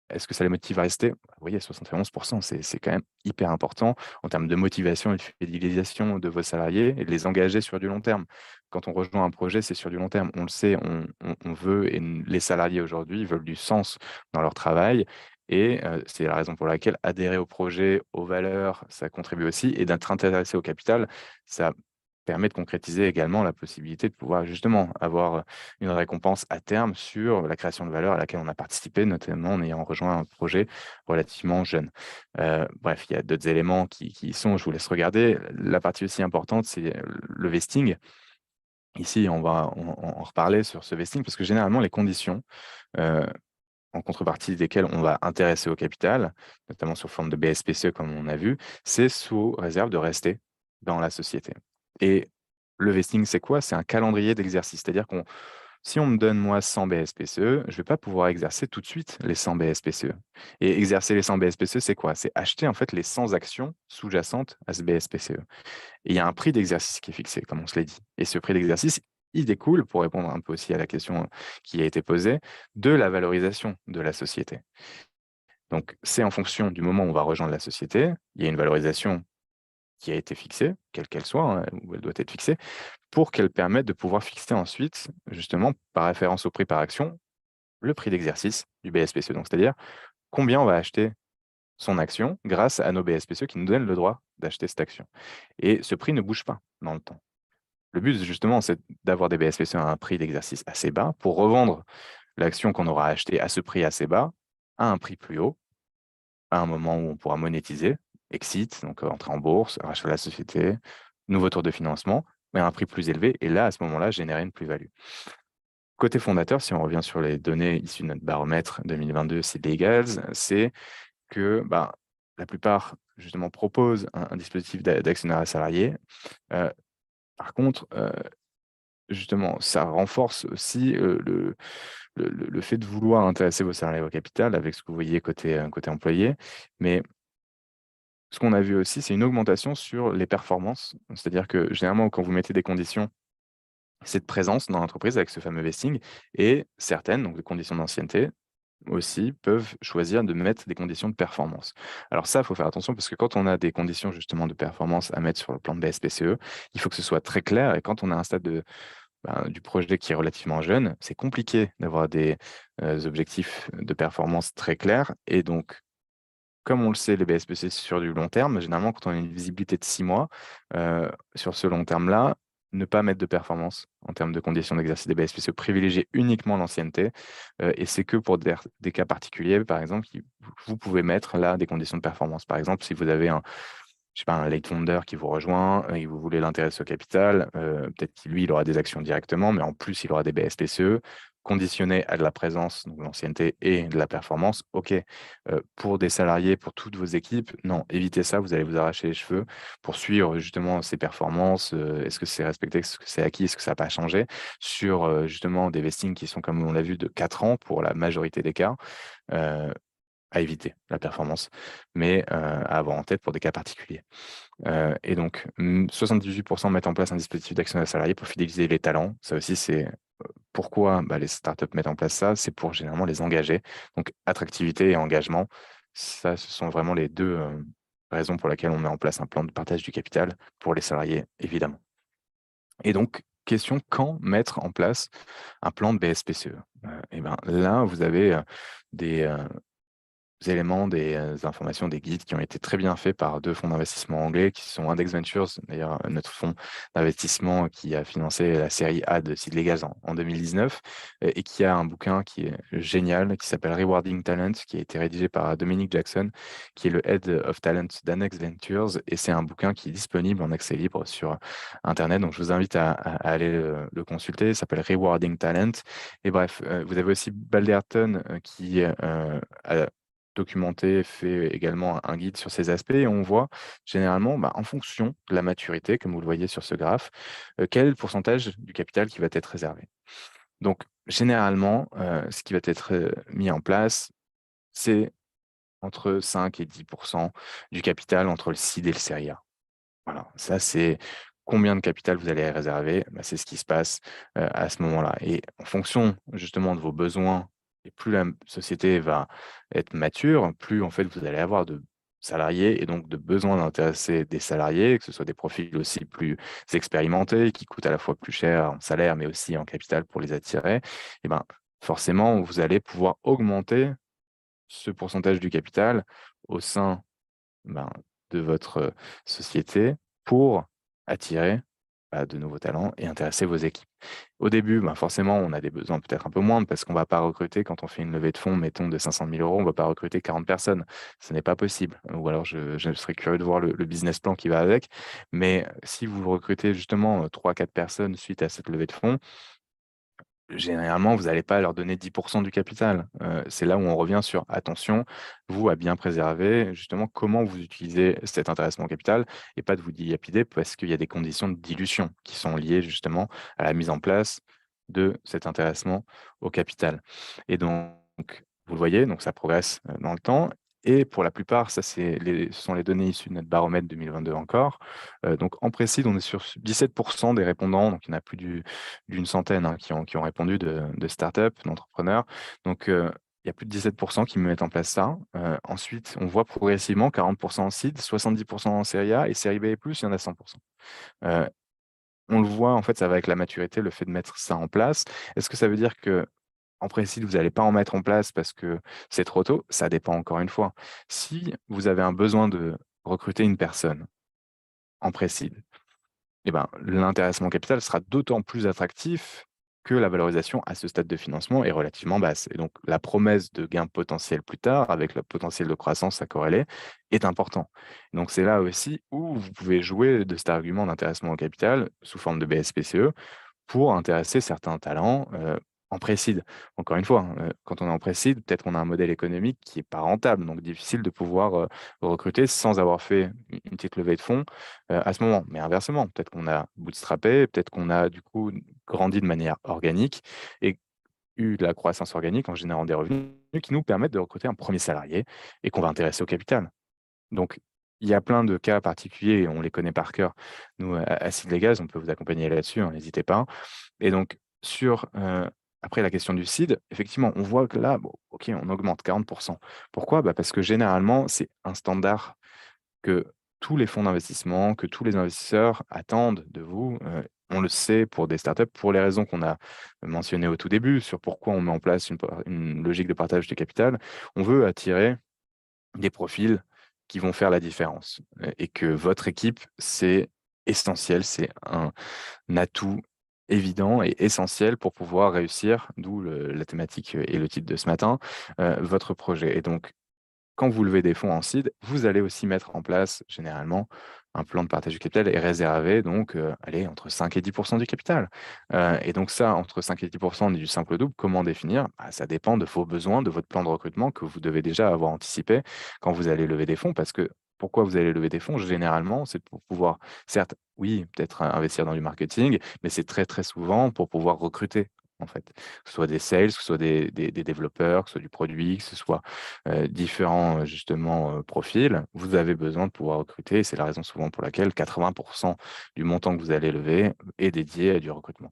Est-ce que ça les motive à rester? Vous voyez, 71 c'est quand même hyper important en termes de motivation et de fidélisation de vos salariés et de les engager sur du long terme. Quand on rejoint un projet, c'est sur du long terme. On le sait, on veut, et les salariés aujourd'hui, ils veulent du sens dans leur travail et c'est la raison pour laquelle adhérer au projet, aux valeurs, ça contribue aussi, et d'être intéressé au capital, ça permet de concrétiser également la possibilité de pouvoir justement avoir une récompense à terme sur la création de valeur à laquelle on a participé, notamment en ayant rejoint un projet relativement jeune. Bref, il y a d'autres éléments qui y sont, je vous laisse regarder. La partie aussi importante, c'est le vesting. Ici, on va en reparler sur ce vesting parce que généralement, les conditions, heu, en contrepartie desquelles on va intéresser au capital, notamment sous forme de BSPCE comme on a vu, c'est sous réserve de rester dans la société. Et le vesting, c'est quoi? C'est un calendrier d'exercice. C'est-à-dire qu'on si on me donne moi 100 BSPCE, je ne vais pas pouvoir exercer tout de suite les 100 BSPCE. Et exercer les 100 BSPCE, c'est quoi? C'est acheter en fait les 100 actions sous-jacentes à ce BSPCE. Et il y a un prix d'exercice qui est fixé, comme on se l'a dit. Et ce prix d'exercice, il découle, pour répondre un peu aussi à la question qui a été posée, de la valorisation de la société. Donc, c'est en fonction du moment où on va rejoindre la société, il y a une valorisation qui a été fixée, quelle qu'elle soit, hein, où elle doit être fixée, pour qu'elle permette de pouvoir fixer ensuite, justement, par référence au prix par action, le prix d'exercice du BSPCE. Donc, c'est-à-dire combien on va acheter son action grâce à nos BSPCE qui nous donnent le droit d'acheter cette action. Et ce prix ne bouge pas dans le temps. Le but, justement, c'est d'avoir des BSPCE à un prix d'exercice assez bas pour revendre l'action qu'on aura achetée à ce prix assez bas à un prix plus haut, à un moment où on pourra monétiser, exit, donc entrer en bourse, rachat de la société, nouveau tour de financement, mais à un prix plus élevé. Et là, à ce moment-là, générer une plus-value. Côté fondateur, si on revient sur les données issues de notre baromètre 2022 Legals, c'est que la plupart, justement, proposent un dispositif d'actionnariat salarié. Euh, Par contre, justement, ça renforce aussi le fait de vouloir intéresser vos salariés au capital avec ce que vous voyez côté employé. Mais ce qu'on a vu aussi, c'est une augmentation sur les performances. C'est-à-dire que généralement, quand vous mettez des conditions, c'est de présence dans l'entreprise avec ce fameux vesting et certaines, donc des conditions d'ancienneté, aussi peuvent choisir de mettre des conditions de performance. Alors ça, il faut faire attention parce que quand on a des conditions justement de performance à mettre sur le plan de BSPCE, il faut que ce soit très clair et quand on a un stade du projet qui est relativement jeune, c'est compliqué d'avoir des objectifs de performance très clairs et donc comme on le sait, les BSPC, c'est sur du long terme. Généralement, quand on a une visibilité de 6 mois, sur ce long terme-là, ne pas mettre de performance en termes de conditions d'exercice des BSPC, privilégier uniquement l'ancienneté. Et c'est que pour des cas particuliers, par exemple, vous pouvez mettre là des conditions de performance. Par exemple, si vous avez je sais pas, un late founder qui vous rejoint et vous voulez l'intéresser au capital, peut-être qu'il lui, il aura des actions directement, mais en plus, il aura des BSPCE conditionnés à de la présence, donc l'ancienneté et de la performance. OK. Pour des salariés, pour toutes vos équipes, non, évitez ça, vous allez vous arracher les cheveux pour suivre justement ces performances. Est-ce que c'est respecté? Est-ce que c'est acquis? Est-ce que ça n'a pas changé? Sur justement des vestings qui sont, comme on l'a vu, de 4 ans pour la majorité des cas. Euh, à éviter la performance, mais à avoir en tête pour des cas particuliers. Et donc, 78% mettent en place un dispositif d'actionnariat salarié pour fidéliser les talents. Ça aussi, c'est pourquoi les startups mettent en place ça, c'est pour généralement les engager. Donc, attractivité et engagement, ça, ce sont vraiment les deux raisons pour lesquelles on met en place un plan de partage du capital pour les salariés, évidemment. Et donc, question, quand mettre en place un plan de BSPCE? Et ben, là, vous avez des éléments, des informations, des guides qui ont été très bien faits par 2 fonds d'investissement anglais qui sont Index Ventures, d'ailleurs, notre fonds d'investissement qui a financé la série A de Sid Legaz en 2019 et qui a un bouquin qui est génial, qui s'appelle Rewarding Talent, qui a été rédigé par Dominic Jackson, qui est le Head of Talent d'Index Ventures et c'est un bouquin qui est disponible en accès libre sur internet. Donc je vous invite à aller le consulter, il s'appelle Rewarding Talent et bref, vous avez aussi Balderton, qui a documenté, fait également un guide sur ces aspects et on voit généralement, en fonction de la maturité, comme vous le voyez sur ce graphe, quel est le pourcentage du capital qui va être réservé. Donc, généralement, ce qui va être mis en place, c'est entre 5 et 10% du capital entre le seed et le Serie A. Voilà, ça c'est combien de capital vous allez réserver, c'est ce qui se passe à ce moment-là. Et en fonction justement de vos besoins, et plus la société va être mature, plus en fait vous allez avoir de salariés et donc de besoin d'intéresser des salariés, que ce soit des profils aussi plus expérimentés, qui coûtent à la fois plus cher en salaire, mais aussi en capital pour les attirer, et ben forcément vous allez pouvoir augmenter ce pourcentage du capital au sein ben, de votre société pour attirer de nouveaux talents et intéresser vos équipes. Au début, forcément, on a des besoins peut-être un peu moindres parce qu'on ne va pas recruter, quand on fait une levée de fonds, mettons de 500 000 euros, on ne va pas recruter 40 personnes. Ce n'est pas possible. Ou alors, je serais curieux de voir le business plan qui va avec. Mais si vous recrutez justement 3-4 personnes suite à cette levée de fonds, généralement, vous n'allez pas leur donner 10% du capital. C'est là où on revient sur attention, vous, à bien préserver justement comment vous utilisez cet intéressement au capital et pas de vous dilapider parce qu'il y a des conditions de dilution qui sont liées justement à la mise en place de cet intéressement au capital. Et donc, vous le voyez, donc ça progresse dans le temps. Et pour la plupart, ce sont les données issues de notre baromètre 2022 encore. Donc en précis, on est sur 17% des répondants, donc il y en a plus d'une centaine qui ont répondu de startups, d'entrepreneurs. Donc il y a plus de 17% qui mettent en place ça. Ensuite, on voit progressivement 40% en seed, 70% en série A et série B et plus, il y en a 100%. Euh, on le voit, en fait, ça va avec la maturité, le fait de mettre ça en place. Est-ce que ça veut dire que en précide, vous n'allez pas en mettre en place parce que c'est trop tôt? Ça dépend encore une fois. Si vous avez un besoin de recruter une personne en précide, eh ben, l'intéressement capital sera d'autant plus attractif que la valorisation à ce stade de financement est relativement basse. Et donc, la promesse de gain potentiel plus tard, avec le potentiel de croissance à corréler, est important. Donc, c'est là aussi où vous pouvez jouer de cet argument d'intéressement au capital sous forme de BSPCE pour intéresser certains talents en pré-seed. Encore une fois, quand on est en pré-seed, peut-être qu'on a un modèle économique qui n'est pas rentable, donc difficile de pouvoir recruter sans avoir fait une petite levée de fonds à ce moment. Mais inversement, peut-être qu'on a bootstrappé, peut-être qu'on a du coup grandi de manière organique et eu de la croissance organique en générant des revenus qui nous permettent de recruter un premier salarié et qu'on va intéresser au capital. Donc, il y a plein de cas particuliers, et on les connaît par cœur. Nous, à Seed Legals, on peut vous accompagner là-dessus, n'hésitez pas. Et donc, sur Après la question du seed, effectivement, on voit que là, bon, OK, on augmente 40. Pourquoi? Bah, parce que généralement, c'est un standard que tous les fonds d'investissement, que tous les investisseurs attendent de vous. On le sait pour des startups, pour les raisons qu'on a mentionnées au tout début, sur pourquoi on met en place une logique de partage de capital. On veut attirer des profils qui vont faire la différence, et que votre équipe, c'est essentiel, c'est un atout évident et essentiel pour pouvoir réussir, d'où la thématique et le titre de ce matin, votre projet. Et donc, quand vous levez des fonds en seed, vous allez aussi mettre en place généralement un plan de partage du capital et réserver donc, allez, entre 5 et 10 du capital. Et donc ça, entre 5 et 10 on est du simple au double. Comment définir? Bah, ça dépend de vos besoins, de votre plan de recrutement que vous devez déjà avoir anticipé quand vous allez lever des fonds. Parce que pourquoi vous allez lever des fonds? Généralement, c'est pour pouvoir, certes, oui, peut-être investir dans du marketing, mais c'est très, très souvent pour pouvoir recruter, en fait. Que ce soit des sales, que ce soit des développeurs, que ce soit du produit, que ce soit différents, justement, profils, vous avez besoin de pouvoir recruter et c'est la raison souvent pour laquelle 80 du montant que vous allez lever est dédié à du recrutement.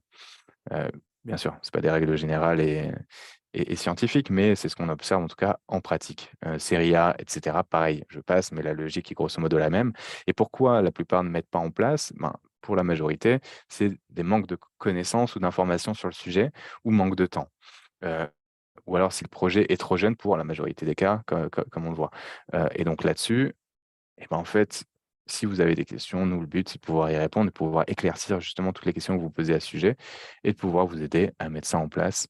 Heu, Bien sûr, c'est pas des règles générales et scientifiques, mais c'est ce qu'on observe en tout cas en pratique. Série A et cetera, pareil, je passe, mais la logique est grosso modo la même. Et pourquoi la plupart ne mettent pas en place? Ben, pour la majorité, c'est des manques de connaissances ou d'informations sur le sujet ou manque de temps. Heu ou alors si le projet est trop jeune pour la majorité des cas, comme on le voit. Et donc là-dessus, et ben, en fait, si vous avez des questions, nous, le but, c'est de pouvoir y répondre, de pouvoir éclaircir justement toutes les questions que vous posez à ce sujet et de pouvoir vous aider à mettre ça en place.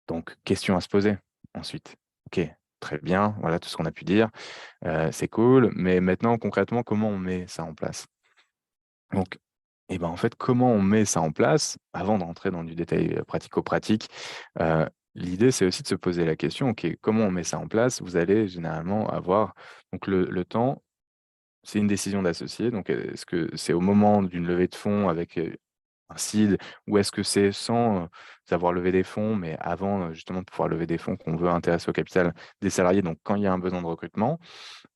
Donc, question à se poser ensuite. OK, très bien, voilà tout ce qu'on a pu dire, c'est cool, mais maintenant concrètement, comment on met ça en place? Donc, et ben, en fait, comment on met ça en place? Avant de rentrer dans du détail, pratico-pratique, heu, l'idée, c'est aussi de se poser la question: «OK, comment on met ça en place?» Vous allez généralement avoir donc le temps, c'est une décision d'associé, donc est-ce que c'est au moment d'une levée de fonds avec, un seed ou est-ce que c'est sans, avoir levé des fonds, mais avant, justement de pouvoir lever des fonds qu'on veut intéresser au capital des salariés, donc quand il y a un besoin de recrutement?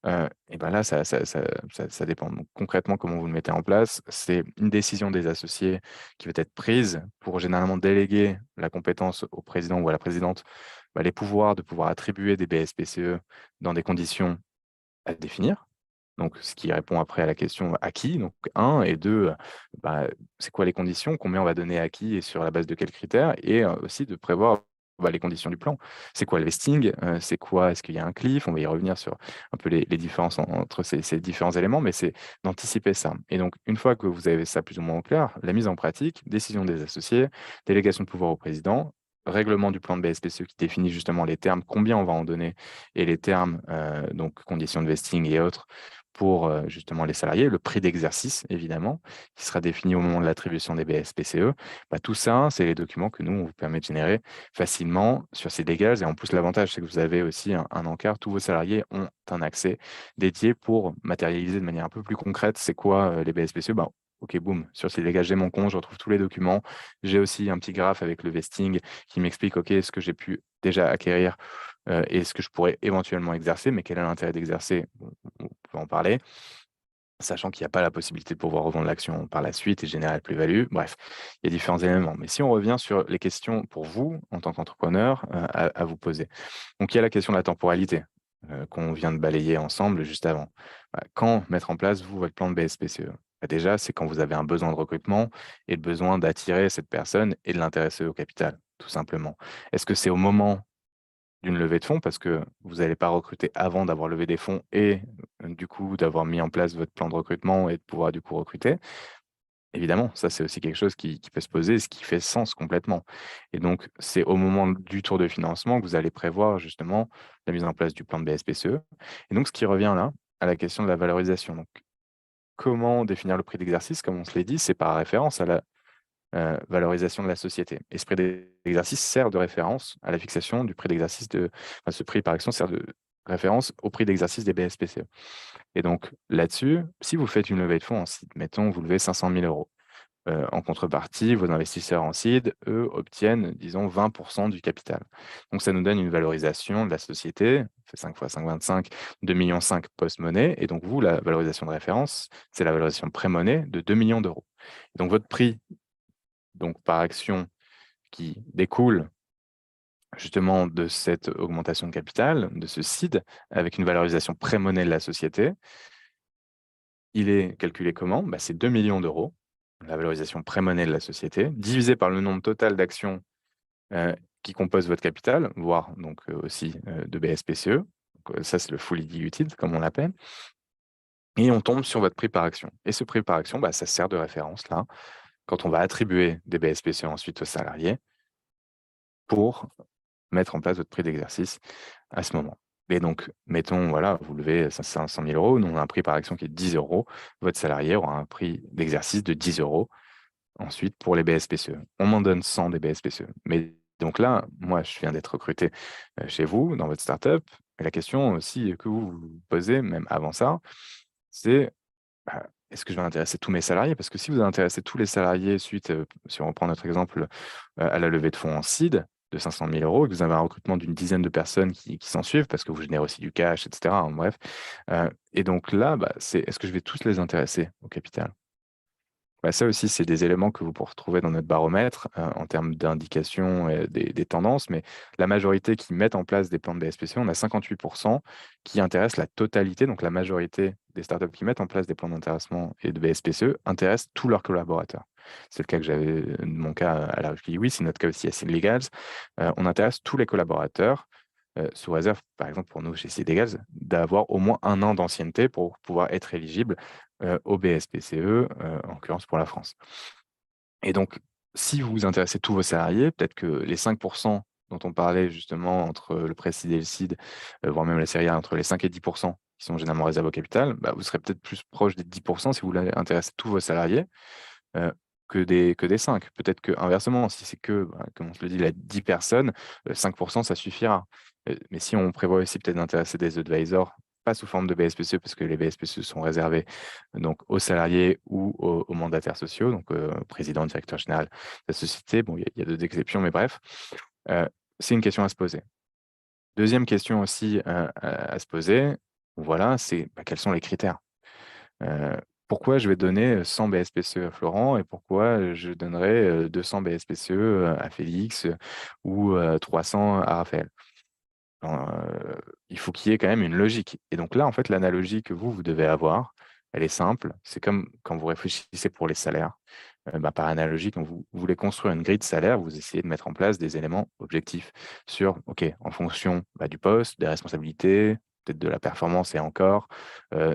Et ben là, ça dépend. Donc concrètement, comment vous le mettez en place? C'est une décision des associés qui va être prise pour généralement déléguer la compétence au président ou à la présidente, bah, les pouvoirs de pouvoir attribuer des BSPCE dans des conditions à définir. Donc ce qui répond après à la question à qui, donc un et 2, bah, c'est quoi les conditions? Combien on va donner à qui et sur la base de quels critères? Et aussi de prévoir, bah, les conditions du plan. C'est quoi le vesting? C'est quoi? Est-ce qu'il y a un cliff? On va y revenir sur un peu les différences entre ces différents éléments, mais c'est d'anticiper ça. Et donc une fois que vous avez ça plus ou moins au clair, la mise en pratique, décision des associés, délégation de pouvoir au président, règlement du plan de BSPCE qui définit justement les termes, combien on va en donner et les termes, donc conditions de vesting et autres pour, justement les salariés, le prix d'exercice évidemment, qui sera défini au moment de l'attribution des BSPCE. Bah, tout ça, c'est les documents que nous, on vous permet de générer facilement sur ces Legals et en plus l'avantage, c'est que vous avez aussi un encart. Tous vos salariés ont un accès dédié pour matérialiser de manière un peu plus concrète, c'est quoi, les BSPCE? Bah, OK, boum, sur ces Legals, j'ai mon compte, je retrouve tous les documents. J'ai aussi un petit graphe avec le vesting qui m'explique, OK, ce que j'ai pu déjà acquérir, et ce que je pourrais éventuellement exercer, mais quel est l'intérêt d'exercer? Bon, on peut en parler, sachant qu'il n'y a pas la possibilité de pouvoir revendre l'action par la suite et générer de plus-value. Bref, il y a différents éléments. Mais si on revient sur les questions pour vous, en tant qu'entrepreneur, à vous poser. Donc il y a la question de la temporalité, qu'on vient de balayer ensemble juste avant. Bah, quand mettre en place, vous, votre plan de BSPCE? Bah, déjà, c'est quand vous avez un besoin de recrutement et le besoin d'attirer cette personne et de l'intéresser au capital, tout simplement. Est-ce que c'est au moment d'une levée de fonds parce que vous n'allez pas recruter avant d'avoir levé des fonds et du coup, d'avoir mis en place votre plan de recrutement et de pouvoir, du coup, recruter. Évidemment, ça, c'est aussi quelque chose qui peut se poser, ce qui fait sens complètement et donc c'est au moment du tour de financement que vous allez prévoir justement la mise en place du plan de BSPCE et donc ce qui revient là, à la question de la valorisation. Donc comment définir le prix d'exercice? Comme on se l'est dit, c'est par référence à la valorisation de la société. Et ce prix d'exercice sert de référence à la fixation du prix d'exercice ce prix par action sert de référence au prix d'exercice des BSPCE. Et donc là-dessus, si vous faites une levée de fonds en seed, mettons vous levez 500 000 €, en contrepartie, vos investisseurs en seed, eux, obtiennent, disons 20 du capital. Donc ça nous donne une valorisation de la société, fait 5 fois 5,25, 2,5 000 post-monnaie et donc vous, la valorisation de référence, c'est la valorisation pré-monnaie de 2 millions d'euros. Donc votre prix donc par action qui découle justement de cette augmentation de capital, de ce seed, avec une valorisation pré-monnaie de la société. Il est calculé comment? Bah, c'est 2 millions d'euros, la valorisation pré-monnaie de la société, divisé par le nombre total d'actions qui composent votre capital, voire donc aussi de BSPCE. Donc, ça, c'est le fully diluted, comme on l'appelle. Et on tombe sur votre prix par action. Et ce prix par action, bah, ça sert de référence là, quand on va attribuer des BSPCE ensuite aux salariés pour mettre en place votre prix d'exercice à ce moment. Et donc, mettons, voilà, vous levez 500 000 euros, nous on a un prix par action qui est de 10 euros, votre salarié aura un prix d'exercice de 10 euros ensuite pour les BSPCE. On m'en donne 100 des BSPCE. Mais donc là, moi, je viens d'être recruté chez vous, dans votre startup. Et la question aussi que vous vous posez, même avant ça, c'est bah, est-ce que je vais intéresser tous mes salariés? Parce que si vous intéressez tous les salariés suite, si on reprend notre exemple, à la levée de fonds en seed de 500 000 euros, et que vous avez un recrutement d'une dizaine de personnes qui s'en suivent parce que vous générez aussi du cash, et cetera, hein, bref. Et donc là, bah, c'est est-ce que je vais tous les intéresser au capital? Bah, ça aussi, c'est des éléments que vous pourrez retrouver dans notre baromètre en termes d'indication des tendances, mais la majorité qui mettent en place des plans de BSPCE, on a 58% qui intéressent la totalité, donc la majorité des startups qui mettent en place des plans d'intéressement et de BSPCE intéressent tous leurs collaborateurs. C'est le cas que j'avais, mon cas à la oui, c'est notre cas aussi à Legals. On intéresse tous les collaborateurs, sous réserve, par exemple, pour nous chez Legals, d'avoir au moins 1 an d'ancienneté pour pouvoir être éligible au BSPCE, en l'occurrence pour la France. Et donc, si vous intéressez tous vos salariés, peut-être que les 5% dont on parlait justement entre le pré-seed et le seed, voire même la série A, entre les 5 et 10% qui sont généralement réservés au capital, bah, vous serez peut-être plus proche des 10% si vous voulez intéresser tous vos salariés heu, que des 5. Peut-être que inversement, si c'est que, bah, comme on se le dit, là, 10 personnes, 5% ça suffira. Mais si on prévoit aussi peut-être d'intéresser des advisors, pas sous forme de BSPCE, parce que les BSPCE sont réservés donc aux salariés ou aux mandataires sociaux, donc président, directeur général de la société. Bon, il y a 2 exceptions, mais bref, heu, c'est une question à se poser. Deuxième question aussi, à se poser, voilà, c'est, bah, quels sont les critères? Heu, Pourquoi je vais donner 100 BSPCE à Florent et pourquoi je donnerais 200 BSPCE à Félix ou 300 à Raphaël? Il faut qu'il y ait quand même une logique et donc là, en fait, l'analogie que vous devez avoir, elle est simple. C'est comme quand vous réfléchissez pour les salaires. Bah, par analogie, quand vous voulez construire une grille de salaire, vous essayez de mettre en place des éléments objectifs sur, OK, en fonction, bah, du poste, des responsabilités, peut-être de la performance et encore.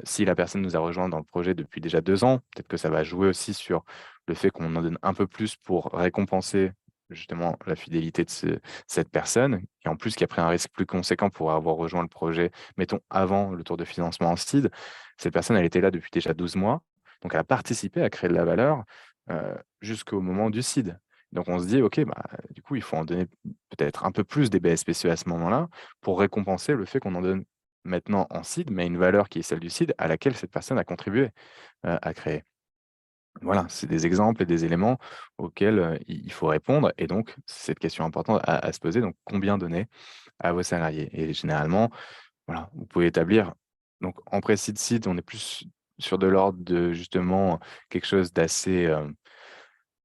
Si la personne nous a rejoint dans le projet depuis déjà 2 ans, peut-être que ça va jouer aussi sur le fait qu'on en donne un peu plus pour récompenser justement la fidélité de cette personne et en plus qui a pris un risque plus conséquent pour avoir rejoint le projet, mettons avant le tour de financement en seed. Cette personne, elle était là depuis déjà 12 mois, donc elle a participé à créer de la valeur jusqu'au moment du seed. Donc on se dit: «OK, bah, du coup, il faut en donner peut-être un peu plus des BSPCE à ce moment-là, pour récompenser le fait qu'on en donne maintenant en seed, mais à une valeur qui est celle du seed, à laquelle cette personne a contribué, à créer». Voilà, c'est des exemples et des éléments auxquels, il faut répondre et donc c'est cette question importante à se poser, donc combien donner à vos salariés? Et généralement, voilà, vous pouvez établir donc en pré-seed, seed, on est plus sur de l'ordre de justement quelque chose d'assez,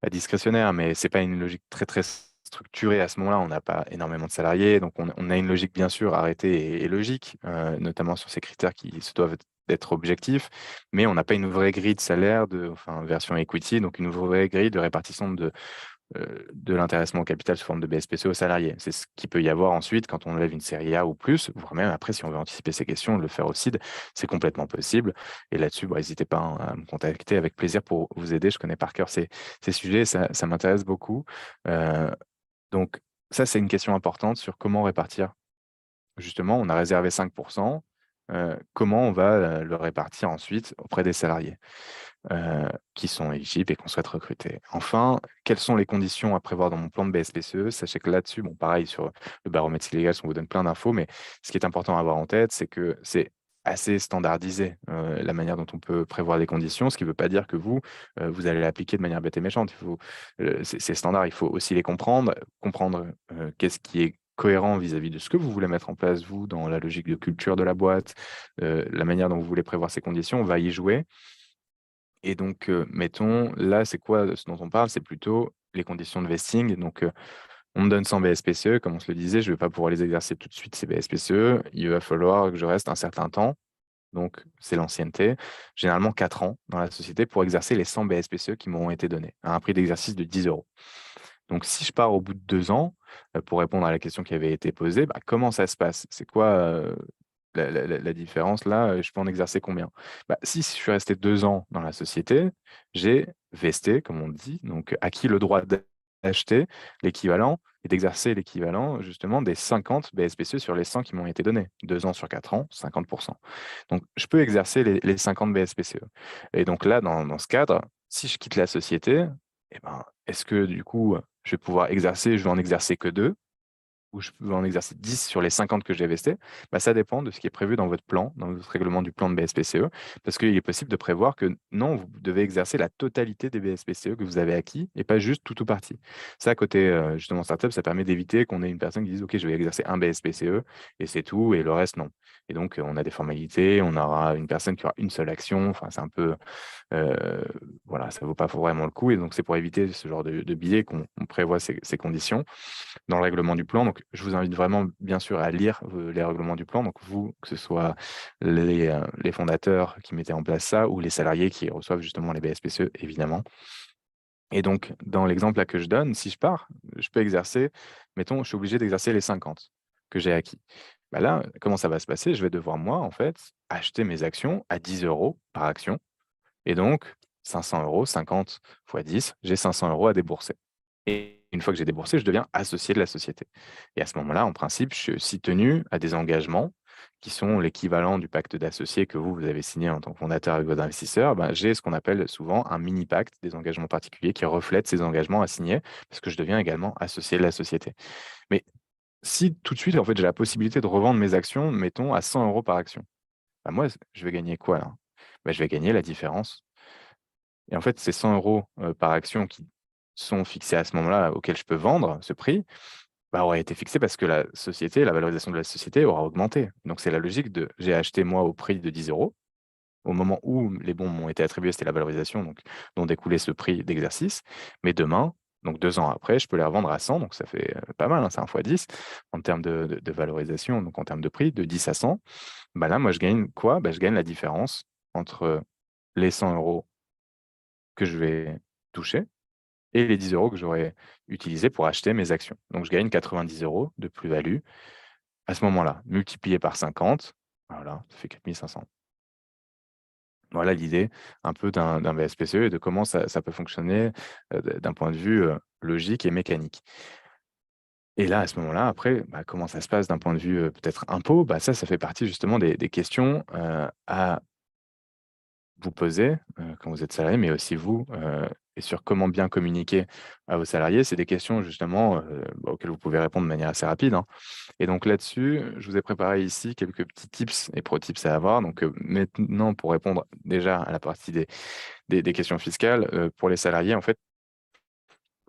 pas discrétionnaire, mais c'est pas une logique très, très structurée à ce moment-là. On n'a pas énormément de salariés, donc on a une logique bien sûr arrêtée et logique, notamment sur ces critères qui se doivent être objectifs, mais on n'a pas une vraie grille de salaire enfin version equity, donc une vraie grille de répartition de l'intéressement au capital sous forme de BSPCE aux salariés. C'est ce qu'il peut y avoir ensuite quand on lève une série A ou plus, voire même après, si on veut anticiper ces questions, le faire au CID, c'est complètement possible. Et là-dessus, bah, n'hésitez pas hein, à me contacter avec plaisir pour vous aider. Je connais par cœur ces sujets, ça m'intéresse beaucoup. Euh, donc, ça, c'est une question importante sur comment répartir. Justement, on a réservé 5%. Comment on va le répartir ensuite auprès des salariés? Qui sont éligibles et qu'on souhaite recruter. Enfin, quelles sont les conditions à prévoir dans mon plan de BSPCE? Sachez que là-dessus, bon, pareil, sur le baromètre illégal, on vous donne plein d'infos, mais ce qui est important à avoir en tête, c'est que c'est assez standardisé, la manière dont on peut prévoir des conditions, ce qui ne veut pas dire que vous allez l'appliquer de manière bête et méchante. C'est standard, il faut aussi les comprendre, qu'est-ce qui est cohérent vis-à-vis de ce que vous voulez mettre en place, vous, dans la logique de culture de la boîte, la manière dont vous voulez prévoir ces conditions, on va y jouer et donc, mettons, là, c'est quoi ce dont on parle? C'est plutôt les conditions de vesting. Donc, on me donne 100 BSPCE, comme on se le disait, je ne vais pas pouvoir les exercer tout de suite, ces BSPCE. Il va falloir que je reste un certain temps. Donc, c'est l'ancienneté, généralement 4 ans dans la société pour exercer les 100 BSPCE qui m'auront été donnés à un prix d'exercice de 10 euros. Donc, si je pars au bout de 2 ans, pour répondre à la question qui avait été posée, bah, comment ça se passe? C'est quoi la différence là? Je peux en exercer combien? Bah, si je suis resté 2 ans dans la société, j'ai vesté, comme on dit, donc acquis le droit d'acheter l'équivalent et d'exercer l'équivalent justement des 50 BSPCE sur les 100 qui m'ont été donnés. 2 ans sur 4 ans, 50%. Donc, je peux exercer les 50 BSPCE. Et donc là, dans ce cadre, si je quitte la société, eh ben, est-ce que du coup, je vais pouvoir exercer, je vais en exercer que 2 ou je peux en exercer 10 sur les 50 que j'ai vestés? Bah, ça dépend de ce qui est prévu dans votre plan, dans votre règlement du plan de BSPCE, parce qu'il est possible de prévoir que non, vous devez exercer la totalité des BSPCE que vous avez acquis et pas juste tout ou partie. Ça, côté justement startup, ça permet d'éviter qu'on ait une personne qui dise OK, je vais exercer un BSPCE et c'est tout, et le reste, non. Et donc, on a des formalités, on aura une personne qui aura une seule action. Enfin, c'est un peu euh, voilà, ça vaut pas vraiment le coup. Et donc, c'est pour éviter ce genre de biais qu'on prévoit ces conditions dans le règlement du plan. Donc, je vous invite vraiment, bien sûr, à lire les règlements du plan. Donc, vous, que ce soit les fondateurs qui mettaient en place ça ou les salariés qui reçoivent justement les BSPCE, évidemment. Et donc, dans l'exemple là que je donne, si je pars, je peux exercer, mettons, je suis obligé d'exercer les 50 que j'ai acquis. Bah là, comment ça va se passer? Je vais devoir, moi, en fait, acheter mes actions à 10 euros par action. Et donc, 500 euros, 50 fois 10, j'ai 500 euros à débourser. Et une fois que j'ai déboursé, je deviens associé de la société. Et à ce moment-là, en principe, je suis aussi tenu à des engagements qui sont l'équivalent du pacte d'associés que vous avez signé en tant que fondateur avec vos investisseurs. Ben, j'ai ce qu'on appelle souvent un mini-pacte, des engagements particuliers qui reflètent ces engagements à signer, parce que je deviens également associé de la société. Mais si tout de suite, en fait, j'ai la possibilité de revendre mes actions, mettons, à 100 euros par action, ben moi, je vais gagner quoi là? Ben, je vais gagner la différence. Et en fait, ces 100 euros par action qui sont fixés à ce moment-là, auquel je peux vendre ce prix, bah, auraient été fixés parce que la société, la valorisation de la société aura augmenté. Donc, c'est la logique de j'ai acheté moi au prix de 10 euros. Au moment où les bons m'ont été attribués, c'était la valorisation donc, dont découlait ce prix d'exercice. Mais demain, donc 2 ans après, je peux les revendre à 100. Donc, ça fait pas mal, hein, c'est un fois 10 en termes de valorisation, donc en termes de prix, de 10 à 100. Bah là, moi, je gagne quoi? Bah, je gagne la différence entre les 100 euros que je vais toucher et les 10 euros que j'aurais utilisés pour acheter mes actions. Donc, je gagne 90 euros de plus-value à ce moment-là, multiplié par 50, voilà, ça fait 4 500. Voilà l'idée un peu d'un BSPCE et de comment ça peut fonctionner d'un point de vue logique et mécanique. Et là, à ce moment-là, après, bah, comment ça se passe d'un point de vue peut-être impôt? Bah, ça fait partie justement des questions à vous posez, quand vous êtes salarié, mais aussi vous, et sur comment bien communiquer à vos salariés. C'est des questions justement, auxquelles vous pouvez répondre de manière assez rapide, hein. Et donc là-dessus, je vous ai préparé ici quelques petits tips et pro tips à avoir. Donc, maintenant pour répondre déjà à la partie des questions fiscales, pour les salariés, en fait,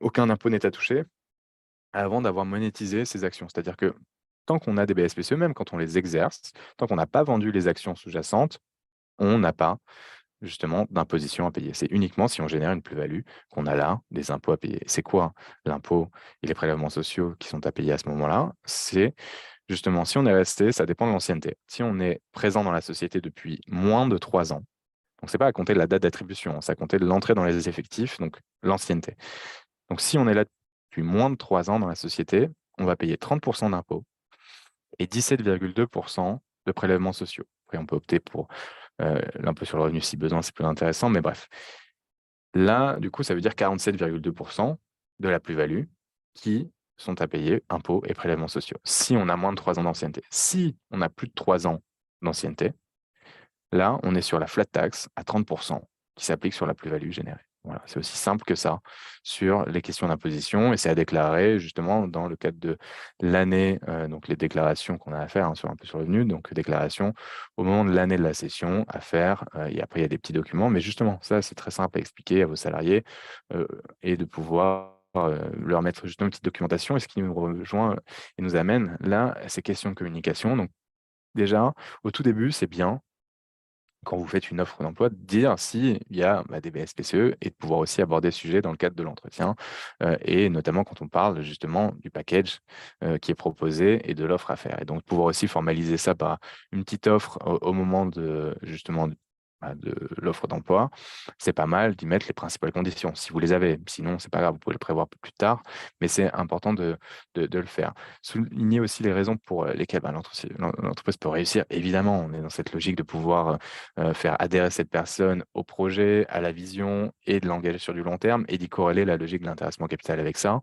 aucun impôt n'est à toucher avant d'avoir monétisé ces actions. C'est-à-dire que tant qu'on a des BSPCE, même quand on les exerce, tant qu'on n'a pas vendu les actions sous-jacentes, on n'a pas justement d'imposition à payer. C'est uniquement si on génère une plus-value qu'on a là des impôts à payer. C'est quoi l'impôt et les prélèvements sociaux qui sont à payer à ce moment-là? C'est justement si on est resté, ça dépend de l'ancienneté. Si on est présent dans la société depuis moins de 3 ans, donc c'est pas à compter de la date d'attribution, c'est à compter de l'entrée dans les effectifs, donc l'ancienneté. Donc si on est là depuis moins de 3 ans dans la société, on va payer 30% d'impôts et 17,2% de prélèvements sociaux. Après, on peut opter pour l'impôt sur le revenu si besoin, c'est plus intéressant, mais bref. Là, du coup, ça veut dire 47,2% de la plus-value qui sont à payer impôts et prélèvements sociaux, si on a moins de 3 ans d'ancienneté. Si on a plus de 3 ans d'ancienneté, là, on est sur la flat tax à 30% qui s'applique sur la plus-value générée. Voilà, c'est aussi simple que ça sur les questions d'imposition et c'est à déclarer justement dans le cadre de l'année, donc les déclarations qu'on a à faire, hein, sur l'impôt sur le revenu, donc déclaration au moment de l'année de la cession à faire, et après il y a des petits documents, mais justement ça c'est très simple à expliquer à vos salariés, et de pouvoir leur mettre justement une petite documentation et ce qui nous rejoint et nous amène là à ces questions de communication. Donc déjà, au tout début, c'est bien quand vous faites une offre d'emploi, de dire s'il y a des BSPCE et de pouvoir aussi aborder ce sujet dans le cadre de l'entretien, et notamment quand on parle justement du package qui est proposé et de l'offre à faire. Et donc pouvoir aussi formaliser ça par une petite offre au moment de justement de l'offre d'emploi, c'est pas mal d'y mettre les principales conditions, si vous les avez. Sinon, c'est pas grave, vous pouvez le prévoir plus tard, mais c'est important de le faire. Souligner aussi les raisons pour lesquelles l'entreprise peut réussir. Évidemment, on est dans cette logique de pouvoir faire adhérer cette personne au projet, à la vision et de l'engager sur du long terme et d'y corréler la logique de l'intéressement capital avec ça.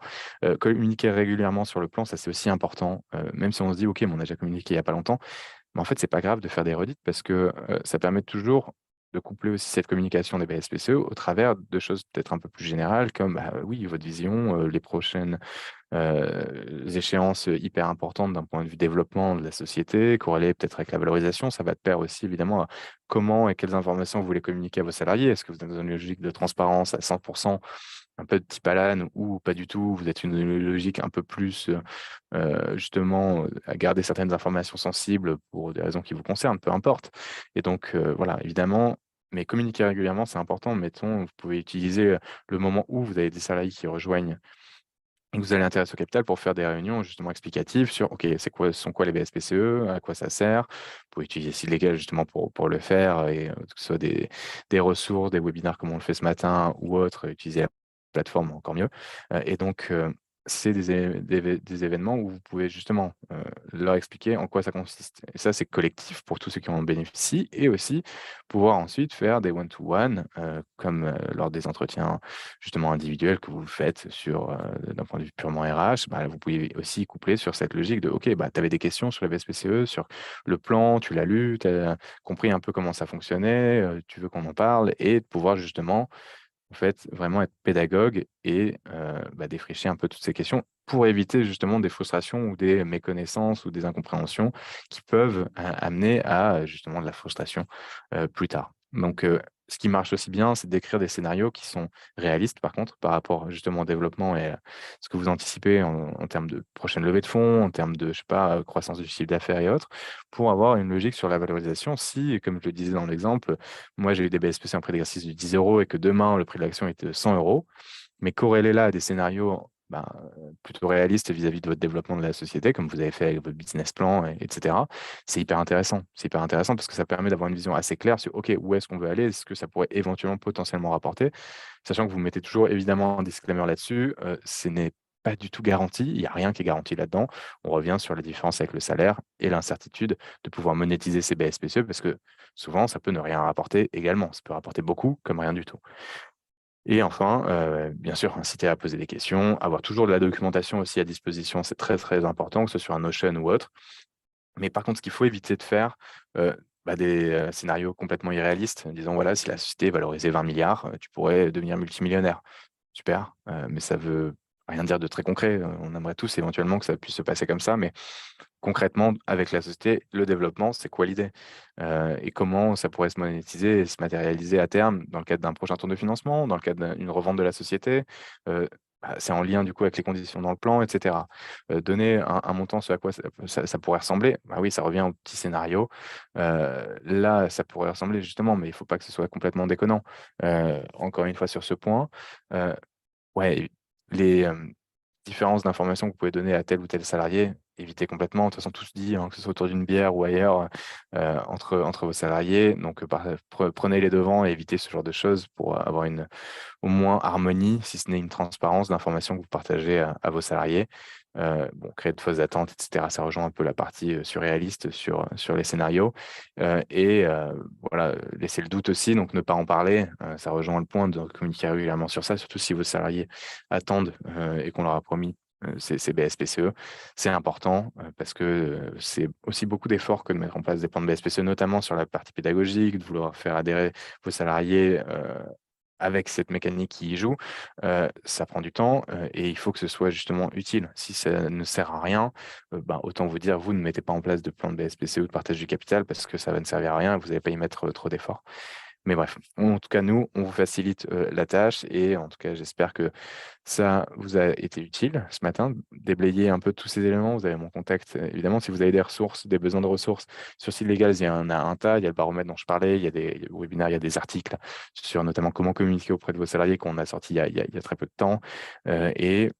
Communiquer régulièrement sur le plan, ça c'est aussi important, même si on se dit: «OK, mais on a déjà communiqué il y a pas longtemps». Mais en fait, c'est pas grave de faire des redites parce que, ça permet toujours de coupler aussi cette communication des BSPCE au travers de choses peut-être un peu plus générales comme, oui, votre vision, les prochaines échéances hyper importantes d'un point de vue développement de la société, corrélées peut-être avec la valorisation. Ça va de pair aussi évidemment à comment et quelles informations vous voulez communiquer à vos salariés. Est-ce que vous êtes dans une logique de transparence à 100, un peu de type Alan ou pas du tout? Vous êtes une logique un peu plus, justement, à garder certaines informations sensibles pour des raisons qui vous concernent, peu importe. Et donc, voilà, évidemment, mais communiquer régulièrement, c'est important. Mettons, vous pouvez utiliser, le moment où vous avez des salariés qui rejoignent et que vous allez intéresser au capital pour faire des réunions justement explicatives sur: «OK, ce sont quoi les BSPCE? À quoi ça sert?» Vous pouvez utiliser Sidelegal justement pour le faire et que ce soit des ressources, des webinaires comme on le fait ce matin ou autre, utiliser la plateforme encore mieux. Et donc c'est des événements où vous pouvez justement, leur expliquer en quoi ça consiste et ça, c'est collectif pour tous ceux qui en bénéficient et aussi pouvoir ensuite faire des one to one, comme, lors des entretiens justement individuels que vous faites d'un point de vue purement RH. Vous pouvez aussi coupler sur cette logique de: «OK, tu avais des questions sur la BSPCE, sur le plan, tu l'as lu, tu as compris un peu comment ça fonctionnait, tu veux qu'on en parle?» et de pouvoir justement en fait, vraiment être pédagogue et défricher un peu toutes ces questions pour éviter justement des frustrations ou des méconnaissances ou des incompréhensions qui peuvent amener à justement de la frustration, plus tard. Donc ce qui marche aussi bien, c'est d'écrire des scénarios qui sont réalistes par contre, par rapport justement au développement et ce que vous anticipez en termes de prochaine levée de fonds, en termes de, je sais pas, croissance du chiffre d'affaires et autres, pour avoir une logique sur la valorisation. Si, comme je le disais dans l'exemple, moi, j'ai eu des BSPC en prix d'exercice de 10 € et que demain, le prix de l'action était de 100 €. Mais corréler là à des scénarios plutôt réalistes vis-à-vis de votre développement de la société, comme vous avez fait avec votre business plan, etc., c'est hyper intéressant. C'est hyper intéressant parce que ça permet d'avoir une vision assez claire sur OK, où est-ce qu'on veut aller, ce que ça pourrait éventuellement potentiellement rapporter. Sachant que vous mettez toujours évidemment un disclaimer là-dessus, ce n'est pas du tout garanti, il n'y a rien qui est garanti là-dedans. On revient sur la différence avec le salaire et l'incertitude de pouvoir monétiser ces BSPCE parce que souvent, ça peut ne rien rapporter également. Ça peut rapporter beaucoup comme rien du tout. Et enfin, bien sûr, inciter à poser des questions, avoir toujours de la documentation aussi à disposition, c'est très, très important, que ce soit un Notion ou autre. Mais par contre, ce qu'il faut éviter de faire, des, scénarios complètement irréalistes, disons, voilà, si la société est valorisée 20 000 000, tu pourrais devenir multimillionnaire. Super, mais ça veut rien dire de très concret. On aimerait tous éventuellement que ça puisse se passer comme ça, mais concrètement, avec la société, le développement, c'est quoi l'idée? Et comment ça pourrait se monétiser et se matérialiser à terme dans le cadre d'un prochain tour de financement, dans le cadre d'une revente de la société? Heu, c'est en lien du coup avec les conditions dans le plan et cetera. Donner un montant, ce à quoi ça pourrait ressembler, oui, ça revient au petit scénario. Là, ça pourrait ressembler justement, mais il ne faut pas que ce soit complètement déconnant. Encore une fois sur ce point, heu ouais, les, différences d'informations que vous pouvez donner à tel ou tel salarié, évitez complètement. De toute façon, tout se dit, hein, que ce soit autour d'une bière ou ailleurs, entre vos salariés. Donc, prenez les devants et évitez ce genre de choses pour avoir une au moins harmonie, si ce n'est une transparence d'informations que vous partagez à vos salariés. Bon, créer de fausses attentes et cetera, ça rejoint un peu la partie, surréaliste sur les scénarios, et voilà, laisser le doute aussi, donc ne pas en parler, ça rejoint le point de communiquer régulièrement sur ça, surtout si vos salariés attendent, et qu'on leur a promis, ces BSPCE. C'est important, parce que, c'est aussi beaucoup d'efforts que de mettre en place des plans de BSPCE, notamment sur la partie pédagogique, de vouloir faire adhérer vos salariés, avec cette mécanique qui y joue, ça prend du temps, et il faut que ce soit justement utile. Si ça ne sert à rien, autant vous dire: «Vous ne mettez pas en place de plan de BSPCE ou de partage du capital parce que ça va ne servir à rien et vous n'allez pas y mettre, trop d'efforts». Mais bref, en tout cas, nous, on vous facilite, la tâche et en tout cas, j'espère que ça vous a été utile ce matin, déblayer un peu tous ces éléments. Vous avez mon contact, évidemment, si vous avez des ressources, des besoins de ressources sur Site Légal, il y en a un tas. Il y a le baromètre dont je parlais, il y a des webinaires, il y a des articles sur notamment comment communiquer auprès de vos salariés qu'on a sorti il y a très peu de temps. Et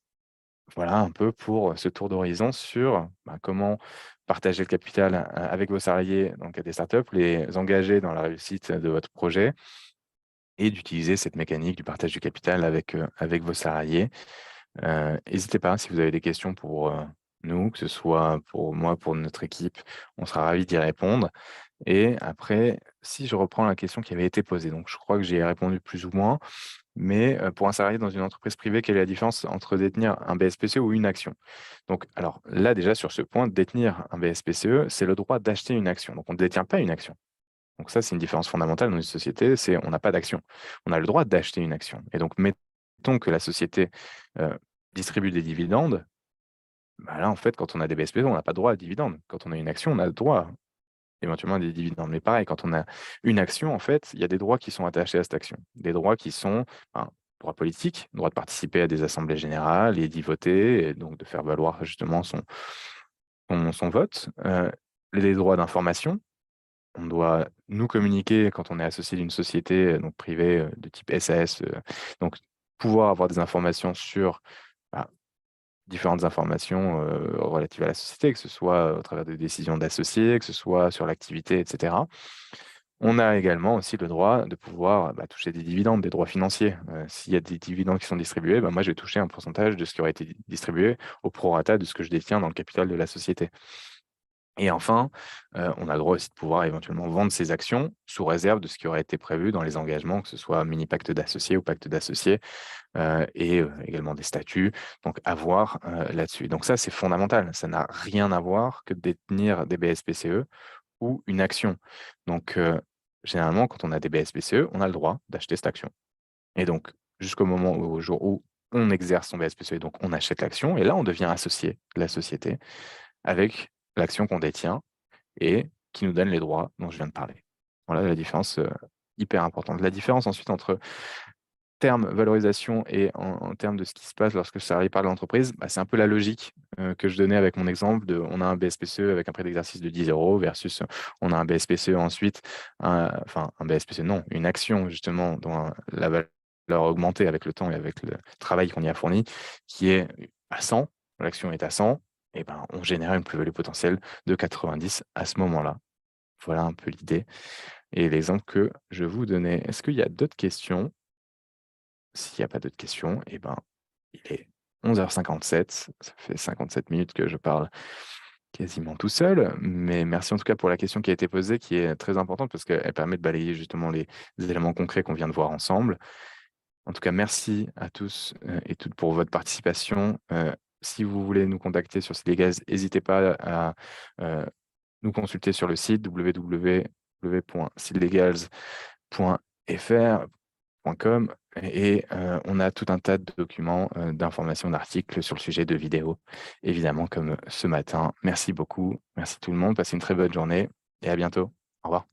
voilà un peu pour ce tour d'horizon sur, comment partager le capital, avec vos salariés, donc à des startups, les engager dans la réussite de votre projet et d'utiliser cette mécanique du partage du capital avec vos salariés. Hésitez pas si vous avez des questions pour, nous, que ce soit pour moi, pour notre équipe, on sera ravis d'y répondre. Et après, si je reprends la question qui avait été posée, donc je crois que j'y ai répondu plus ou moins, mais, pour un salarié dans une entreprise privée, quelle est la différence entre détenir un BSPCE ou une action? Donc alors là, déjà sur ce point, détenir un BSPCE, c'est le droit d'acheter une action. Donc on ne détient pas une action. Donc ça, c'est une différence fondamentale dans une société, c'est on n'a pas d'action. On a le droit d'acheter une action et donc mettons que la société, heu, distribue des dividendes, bah, là, en fait, quand on a des BSPCE, on n'a pas droit à dividendes. Quand on a une action, on a le droit éventuellement à des dividendes. Mais pareil, quand on a une action, en fait, il y a des droits qui sont attachés à cette action. Des droits qui sont, droits politiques, droit de participer à des assemblées générales et d'y voter et donc de faire valoir justement son vote. Les droits d'information. On doit nous communiquer quand on est associé d'une société, donc privée, de type SAS, donc pouvoir avoir des informations sur, bah, différentes informations, relatives à la société, que ce soit au travers des décisions d'associés, que ce soit sur l'activité et cetera. On a également aussi le droit de pouvoir, toucher des dividendes, des droits financiers. S'il y a des dividendes qui sont distribués, moi, je vais toucher un pourcentage de ce qui aurait été distribué au prorata de ce que je détiens dans le capital de la société. Et enfin, on a le droit aussi de pouvoir éventuellement vendre ses actions sous réserve de ce qui aurait été prévu dans les engagements, que ce soit mini pacte d'associés ou pacte d'associés, et également des statuts, donc à voir, là-dessus. Donc ça, c'est fondamental. Ça n'a rien à voir que de détenir des BSPCE ou une action. Donc généralement, quand on a des BSPCE, on a le droit d'acheter cette action et donc jusqu'au moment où au jour où on exerce son BSPCE, donc on achète l'action et là, on devient associé de la société avec l'action qu'on détient et qui nous donne les droits dont je viens de parler. Voilà la différence, hyper importante. La différence ensuite entre termes valorisation et en termes de ce qui se passe lorsque le salarié part de l'entreprise, c'est un peu la logique, que je donnais avec mon exemple de on a un BSPCE avec un prix d'exercice de 10 € versus, on a un BSPCE ensuite, enfin un BSPCE non, une action justement dont la valeur a augmenté avec le temps et avec le travail qu'on y a fourni, qui est à 100, l'action est à 100 et on génère une plus-value potentielle de 90 à ce moment-là. Voilà un peu l'idée et l'exemple que je vous donnais. Est-ce qu'il y a d'autres questions? S'il n'y a pas d'autres questions, il est 11h57. Ça fait 57 minutes que je parle quasiment tout seul. Mais merci en tout cas pour la question qui a été posée, qui est très importante parce qu'elle permet de balayer justement les éléments concrets qu'on vient de voir ensemble. En tout cas, merci à tous et toutes pour votre participation. Si vous voulez nous contacter sur Cédégaz, n'hésitez pas à nous consulter sur le site www.sidlegals.fr .com et on a tout un tas de documents, d'informations, d'articles sur le sujet, de vidéos, évidemment comme ce matin. Merci beaucoup, merci tout le monde, passez une très bonne journée et à bientôt. Au revoir.